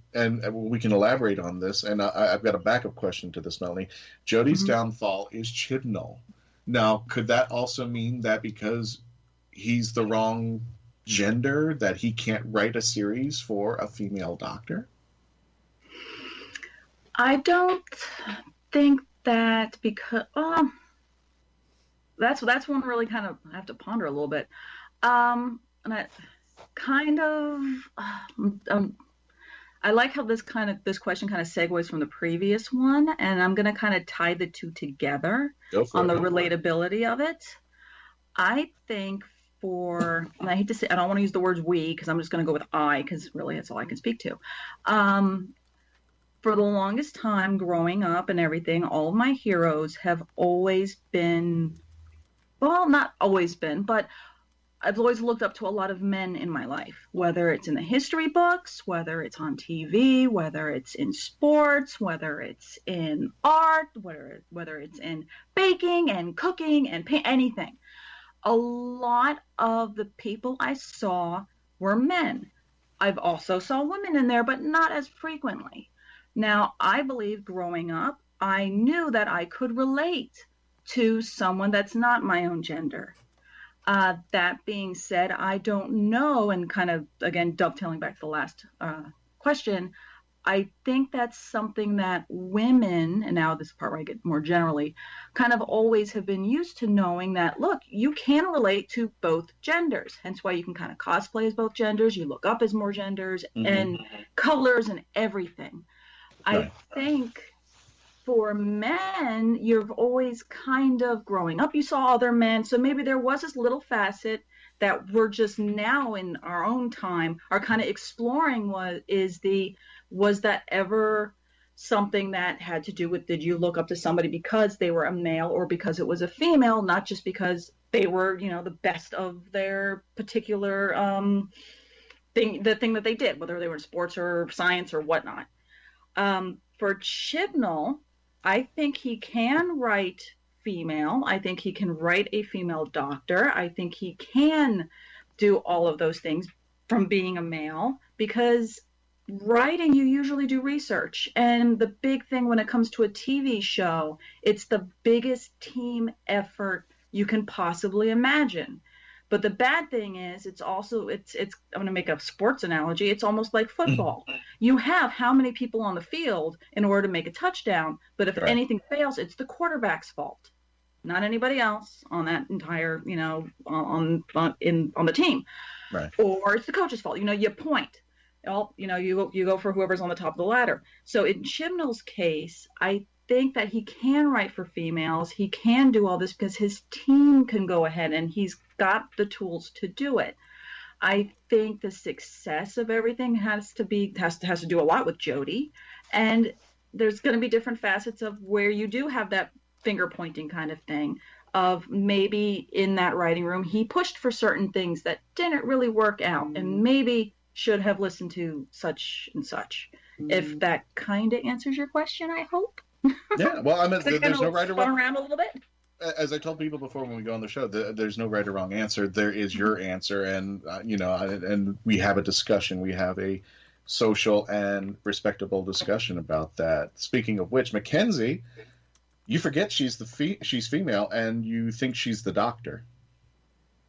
[SPEAKER 2] we can elaborate on this. And I've got a backup question to this, Melanie. Jodie's downfall is Chibnall. Now, could that also mean that because he's the wrong gender, that he can't write a series for a female doctor?
[SPEAKER 11] I don't think that, because that's one really kind of I have to ponder a little bit. And I kind of I like how this question kind of segues from the previous one, and I'm going to kind of tie the two together on the relatability of it. I think and I hate to say, I don't want to use the words we, because I'm just going to go with I, because really that's all I can speak to. For the longest time growing up and everything, all of my heroes have always been, well, not always been, but I've always looked up to a lot of men in my life, whether it's in the history books, whether it's on TV, whether it's in sports, whether it's in art, whether it's in baking and cooking and anything. A lot of the people I saw were men. I've also saw women in there, but not as frequently. Now, I believe growing up, I knew that I could relate to someone that's not my own gender. That being said, I don't know, and kind of, again, dovetailing back to the last question, I think that's something that women, and now this part where I get more generally, kind of always have been used to knowing that, look, you can relate to both genders. Hence why you can kind of cosplay as both genders. You look up as more genders and colors and everything. Right. I think for men, you've always kind of growing up, you saw other men. So maybe there was this little facet that we're just now in our own time are kind of exploring was that ever something that had to do with, did you look up to somebody because they were a male or because it was a female, not just because they were, the best of their particular thing that they did, whether they were in sports or science or whatnot. For Chibnall, I think he can write female. I think he can write a female doctor. I think he can do all of those things from being a male, because writing, you usually do research. And the big thing when it comes to a TV show, it's the biggest team effort you can possibly imagine. But the bad thing is, it's I'm going to make a sports analogy. It's almost like football. You have how many people on the field in order to make a touchdown, but if anything fails, it's the quarterback's fault, not anybody else on that entire, on the team. Right. Or it's the coach's fault. You point. You go for whoever's on the top of the ladder. So in Chibnall's case, I think that he can write for females. He can do all this because his team can go ahead and he's got the tools to do it. I think the success of everything has to do a lot with Jodie, and there's going to be different facets of where you do have that finger pointing kind of thing of maybe in that writing room he pushed for certain things that didn't really work out and maybe should have listened to such and such. If that kind of answers your question, I hope.
[SPEAKER 2] Yeah, well, I mean, there's no right or wrong.
[SPEAKER 11] Around a little bit.
[SPEAKER 2] As I told people before when we go on the show, there's no right or wrong answer. There is your answer, and and we have a discussion. We have a social and respectable discussion about that. Speaking of which, Mackenzie, you forget she's female, and you think she's the doctor.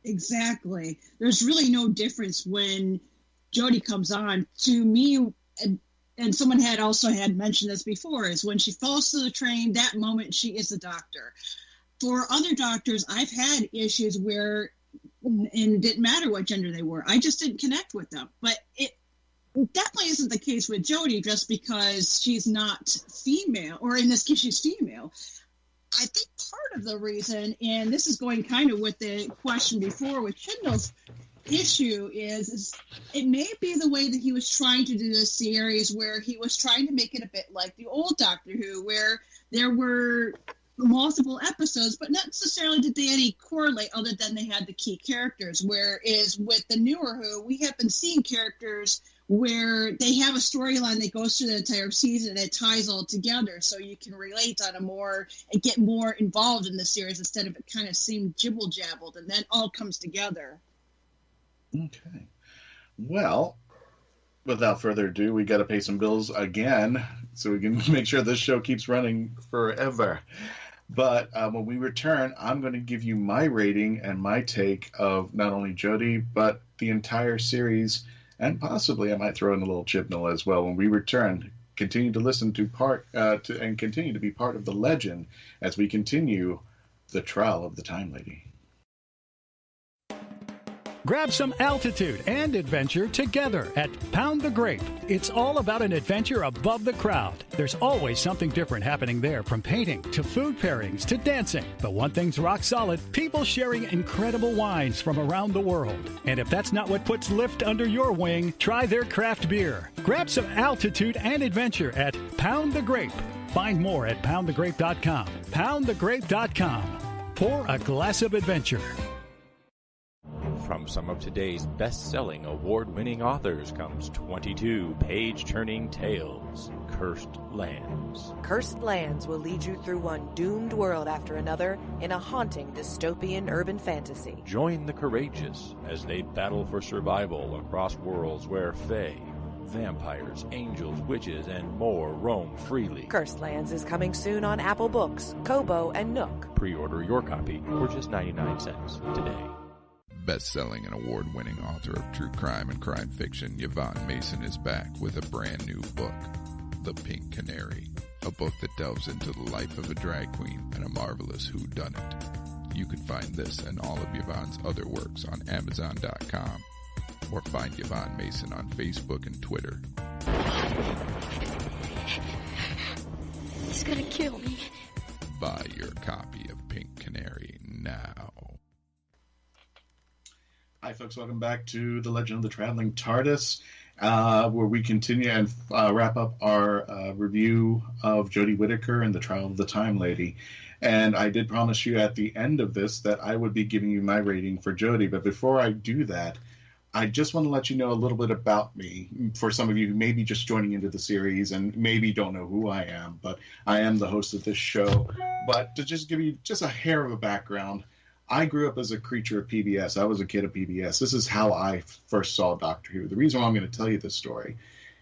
[SPEAKER 12] Exactly. There's really no difference when Jodie comes on. To me, and someone had mentioned this before, is when she falls to the train, that moment she is the doctor. For other doctors, I've had issues where, and it didn't matter what gender they were, I just didn't connect with them. But it definitely isn't the case with Jodie just because she's not female, or in this case she's female. I think part of the reason, and this is going kind of with the question before with Chibnall's issue, is it may be the way that he was trying to do this series, where he was trying to make it a bit like the old Doctor Who, where there were multiple episodes, but not necessarily did they any correlate other than they had the key characters. Whereas with the newer Who, we have been seeing characters where they have a storyline that goes through the entire season and it ties all together, so you can relate on and get more involved in the series instead of it kind of seemed jibble-jabbled, and then all comes together.
[SPEAKER 2] Okay. Well, without further ado, we got to pay some bills again so we can make sure this show keeps running forever. But when we return, I'm going to give you my rating and my take of not only Jodie, but the entire series, and possibly I might throw in a little Chibnall as well. When we return, continue to listen and continue to be part of the legend as we continue the trial of the Time Lady.
[SPEAKER 13] Grab some altitude and adventure together at Pound the Grape. It's all about an adventure above the crowd. There's always something different happening there, from painting to food pairings to dancing. But one thing's rock solid: people sharing incredible wines from around the world. And if that's not what puts Lift under your wing, try their craft beer. Grab some altitude and adventure at Pound the Grape. Find more at poundthegrape.com. Poundthegrape.com. Pour a glass of adventure.
[SPEAKER 4] From some of today's best-selling, award-winning authors comes 22 page-turning tales, Cursed Lands.
[SPEAKER 3] Cursed Lands will lead you through one doomed world after another in a haunting dystopian urban fantasy.
[SPEAKER 4] Join the courageous as they battle for survival across worlds where fae, Vampires, angels, witches, and more roam freely.
[SPEAKER 3] Cursed Lands is coming soon on Apple Books, Kobo, and Nook.
[SPEAKER 4] Pre-order your copy for just 99 cents today.
[SPEAKER 14] Best-selling and award-winning author of true crime and crime fiction, Yvonne Mason is back with a brand new book, The Pink Canary, a book that delves into the life of a drag queen and a marvelous whodunit. You can find this and all of Yvonne's other works on Amazon.com, or find Yvonne Mason on Facebook and Twitter.
[SPEAKER 15] He's gonna kill me.
[SPEAKER 14] Buy your copy of Pink Canary now.
[SPEAKER 2] Hi, folks. Welcome back to The Legend of the Traveling Tardis, where we continue and wrap up our review of Jodie Whittaker and the Trial of the Time Lady. And I did promise you at the end of this that I would be giving you my rating for Jodie. But before I do that, I just want to let you know a little bit about me. For some of you who may be just joining into the series and maybe don't know who I am, but I am the host of this show. But to just give you just a hair of a background, I grew up as a creature of PBS. I was a kid of PBS. This is how I first saw Doctor Who. The reason why I'm going to tell you this story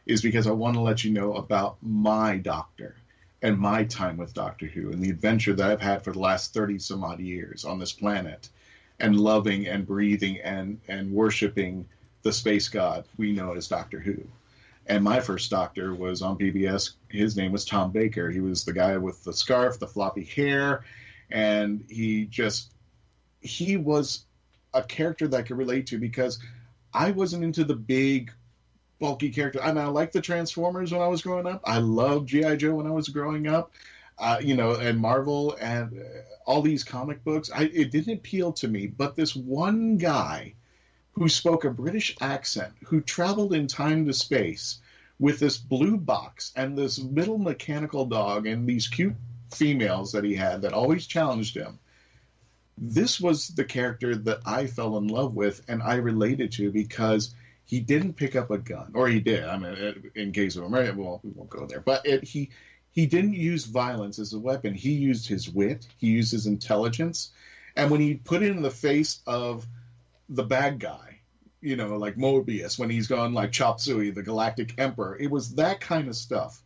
[SPEAKER 2] is because I want to let you know about my doctor and my time with Doctor Who and the adventure that I've had for the last 30-some-odd years on this planet, and loving and breathing and worshiping the space god we know as Doctor Who. And my first doctor was on PBS. His name was Tom Baker. He was the guy with the scarf, the floppy hair, and he was a character that I could relate to because I wasn't into the big, bulky character. I mean, I liked the Transformers when I was growing up. I loved G.I. Joe when I was growing up, and Marvel and all these comic books. It didn't appeal to me. But this one guy who spoke a British accent, who traveled in time to space with this blue box and this little mechanical dog and these cute females that he had that always challenged him, this was the character that I fell in love with and I related to because he didn't pick up a gun. Or he did. I mean, in case of America, well, we won't go there. But he didn't use violence as a weapon. He used his wit. He used his intelligence. And when he put it in the face of the bad guy, like Mobius, when he's gone like Chop Suey, the Galactic Emperor, it was that kind of stuff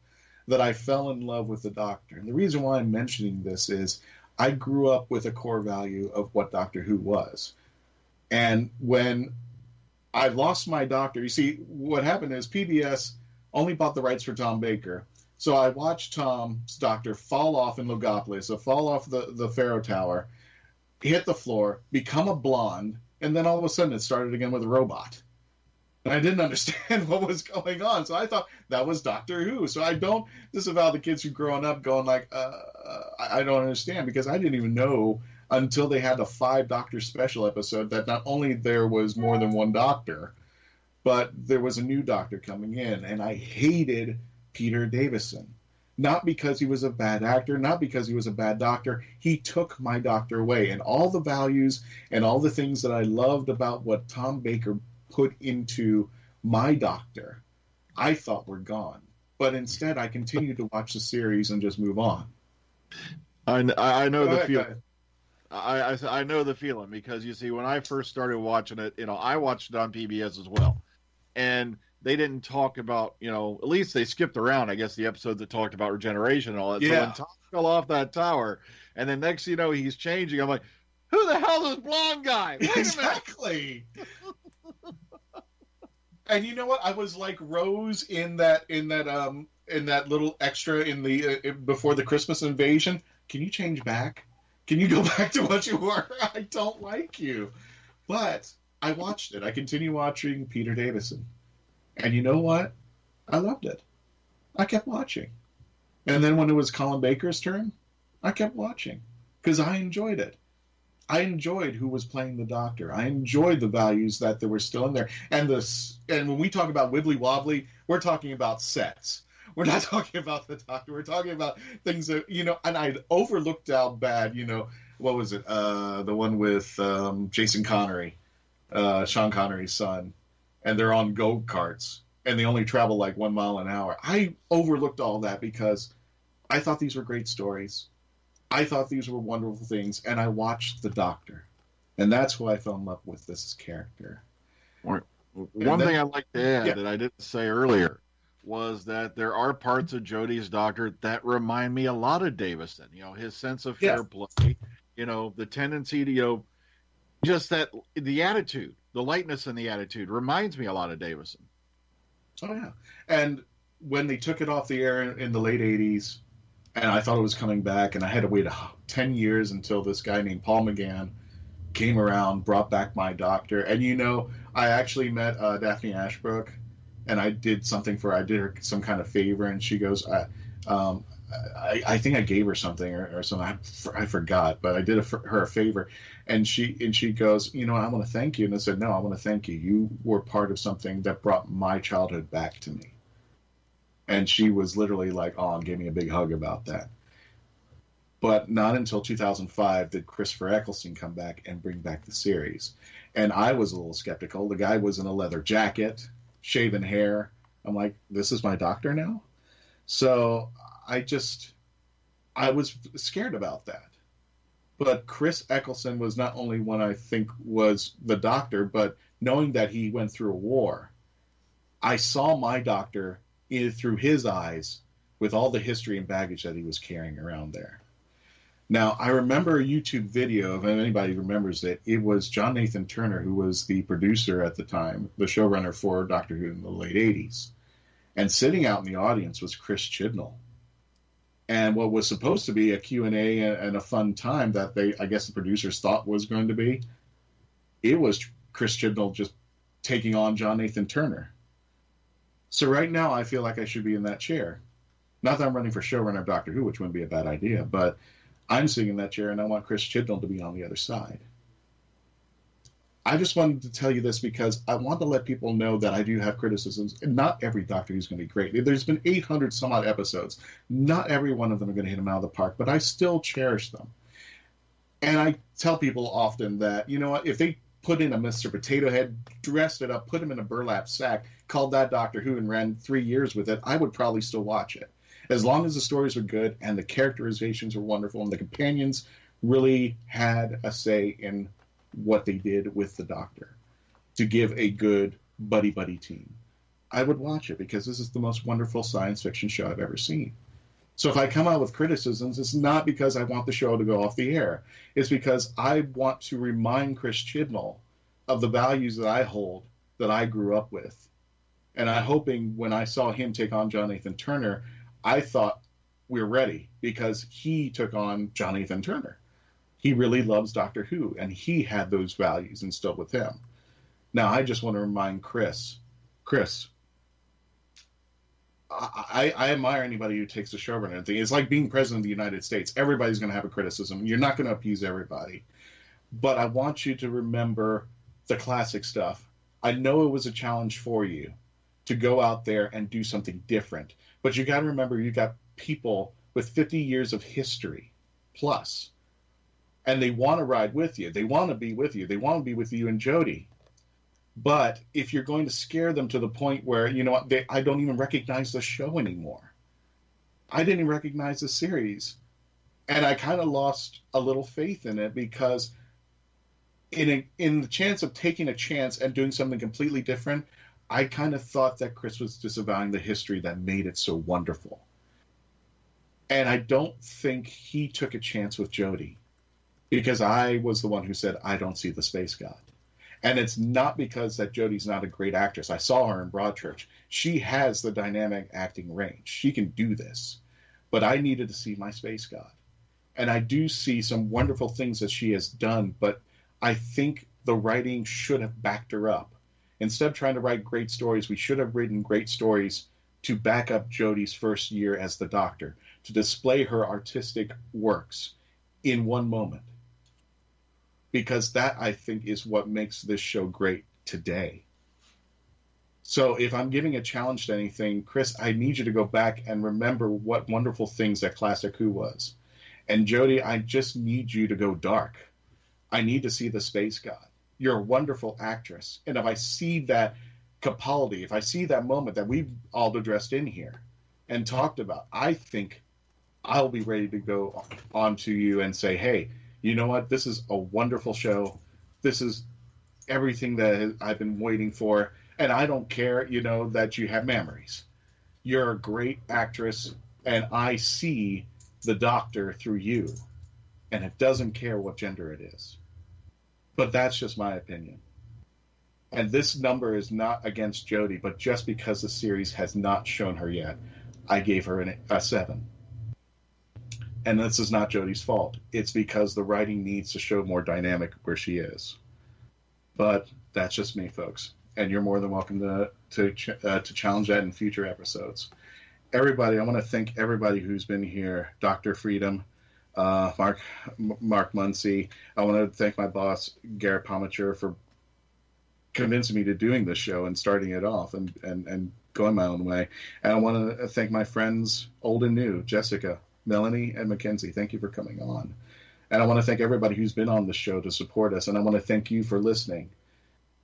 [SPEAKER 2] that I fell in love with the Doctor. And the reason why I'm mentioning this is I grew up with a core value of what Doctor Who was. And when I lost my doctor, you see, what happened is PBS only bought the rights for Tom Baker. So I watched Tom's doctor fall off in Logopolis, so fall off the Pharaoh Tower, hit the floor, become a blonde, and then all of a sudden it started again with a robot. And I didn't understand what was going on. So I thought that was Doctor Who. So I don't disavow the kids who growing up going like, I don't understand, because I didn't even know until they had the 5-Doctor special episode that not only there was more than one Doctor, but there was a new Doctor coming in. And I hated Peter Davison. Not because he was a bad actor, not because he was a bad doctor. He took my doctor away. And all the values and all the things that I loved about what Tom Baker put into my doctor, I thought were gone. But instead, I continued to watch the series and just move on.
[SPEAKER 5] I know the feeling. I know the feeling because, you see, when I first started watching it, I watched it on PBS as well. And they didn't talk about, at least they skipped around, I guess, the episode that talked about regeneration and all that. Yeah. So when Tom fell off that tower, and then next thing you know, he's changing, I'm like, who the hell is this blonde guy? Wait
[SPEAKER 2] exactly. And you know what? I was like Rose in that little extra in the before the Christmas invasion. Can you change back? Can you go back to what you were? I don't like you. But I watched it. I continue watching Peter Davison. And you know what? I loved it. I kept watching. And then when it was Colin Baker's turn, I kept watching because I enjoyed it. I enjoyed who was playing the Doctor. I enjoyed the values that were still in there. And when we talk about wibbly wobbly, we're talking about sets. We're not talking about the Doctor. We're talking about things that, and I'd overlooked how bad, what was it? The one with Jason Connery, Sean Connery's son. And they're on go-karts, and they only travel like 1 mile an hour. I overlooked all that because I thought these were great stories. I thought these were wonderful things, and I watched the Doctor. And that's who I fell in love with this character.
[SPEAKER 5] Well, One thing I'd like to add that I didn't say earlier was that there are parts of Jodie's Doctor that remind me a lot of Davison. His sense of fair play, the tendency to, just that, the attitude, the lightness in the attitude reminds me a lot of Davison.
[SPEAKER 2] Oh, yeah. And when they took it off the air in the late 80s, and I thought it was coming back, and I had to wait 10 years until this guy named Paul McGann came around, brought back my Doctor. And, I actually met Daphne Ashbrook, and I did her some kind of favor, and she goes, I think I gave her something or something. I forgot, but I did her a favor. And she goes, I want to thank you. And I said, no, I want to thank you. You were part of something that brought my childhood back to me. And she was literally like, oh, and gave me a big hug about that. But not until 2005 did Christopher Eccleston come back and bring back the series. And I was a little skeptical. The guy was in a leather jacket, shaven hair. I'm like, this is my Doctor now? So I was scared about that. But Chris Eccleston was not only one I think was the Doctor, but knowing that he went through a war, I saw my Doctor through his eyes with all the history and baggage that he was carrying around there. Now, I remember a YouTube video, if anybody remembers it, it was John Nathan Turner, who was the producer at the time, the showrunner for Doctor Who in the late 80s. And sitting out in the audience was Chris Chibnall. And what was supposed to be a Q&A and a fun time that I guess the producers thought was going to be, it was Chris Chibnall just taking on John Nathan Turner. So right now I feel like I should be in that chair. Not that I'm running for showrunner of Doctor Who, which wouldn't be a bad idea, but I'm sitting in that chair and I want Chris Chibnall to be on the other side. I just wanted to tell you this because I want to let people know that I do have criticisms, and not every Doctor Who's going to be great. There's been 800 some odd episodes. Not every one of them are going to hit them out of the park, but I still cherish them. And I tell people often that, you know what, if they put in a Mr. Potato Head, dressed it up, put him in a burlap sack, called that Doctor Who and ran 3 years with it, I would probably still watch it. As long as the stories were good and the characterizations were wonderful and the companions really had a say in what they did with the Doctor to give a good buddy-buddy team, I would watch it because this is the most wonderful science fiction show I've ever seen. So if I come out with criticisms, it's not because I want the show to go off the air. It's because I want to remind Chris Chibnall of the values that I hold, that I grew up with. And I'm hoping when I saw him take on John Nathan Turner, I thought we're ready because he took on John Nathan Turner. He really loves Doctor Who, and he had those values instilled with him. Now, I just want to remind Chris, I admire anybody who takes the showrunner thing. It's like being president of the United States. Everybody's going to have a criticism. You're not going to appease everybody. But I want you to remember the classic stuff. I know it was a challenge for you to go out there and do something different. But you got to remember, you got people with 50 years of history plus. And they want to ride with you. They want to be with you. They want to be with you and Jodie. But if you're going to scare them to the point where, you know what, I don't even recognize the show anymore. I didn't even recognize the series. And I kind of lost a little faith in it because in the chance of taking a chance and doing something completely different, I kind of thought that Chris was disavowing the history that made it so wonderful. And I don't think he took a chance with Jodie. Because I was the one who said, I don't see the space god. And it's not because that Jodie's not a great actress. I saw her in Broadchurch. She has the dynamic acting range. She can do this. But I needed to see my space god. And I do see some wonderful things that she has done, but I think the writing should have backed her up. Instead of trying to write great stories, we should have written great stories to back up Jodie's first year as the Doctor, to display her artistic works in one moment. Because that, I think, is what makes this show great today. So if I'm giving a challenge to anything, Chris, I need you to go back and remember what wonderful things that Classic Who was. And Jodie, I just need you to go dark. I need to see the space god. You're a wonderful actress. And if I see that Capaldi, if I see that moment that we've all addressed in here and talked about, I think I'll be ready to go on to you and say, hey, you know what? This is a wonderful show. This is everything that I've been waiting for. And I don't care, that you have memories. You're a great actress, and I see the Doctor through you. And it doesn't care what gender it is. But that's just my opinion. And this number is not against Jodie, but just because the series has not shown her yet, I gave her a 7. And this is not Jodie's fault. It's because the writing needs to show more dynamic where she is. But that's just me, folks. And you're more than welcome to challenge that in future episodes. Everybody, I want to thank everybody who's been here. Dr. Freedom, Mark Muncy. I want to thank my boss, Garrett Pomichter, for convincing me to doing this show and starting it off and going my own way. And I want to thank my friends, old and new, Jessica, Melanie, and Mackenzie. Thank you for coming on. And I want to thank everybody who's been on the show to support us. And I want to thank you for listening.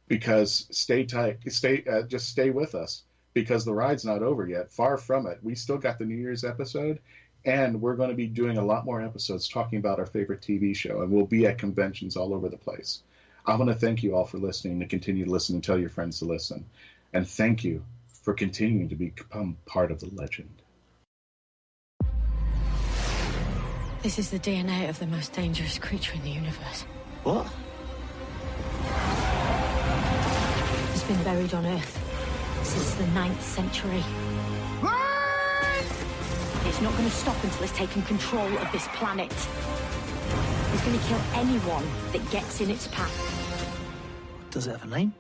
[SPEAKER 2] Because just stay with us, because the ride's not over yet. Far from it. We still got the New Year's episode, and we're going to be doing a lot more episodes talking about our favorite TV show, and we'll be at conventions all over the place. I want to thank you all for listening, to continue to listen and tell your friends to listen. And thank you for continuing to become part of the legend.
[SPEAKER 15] This is the DNA of the most dangerous creature in the universe.
[SPEAKER 16] What?
[SPEAKER 15] It's been buried on Earth since the 9th century. It's not going to stop until it's taken control of this planet. It's going to kill anyone that gets in its path.
[SPEAKER 16] Does it have a name?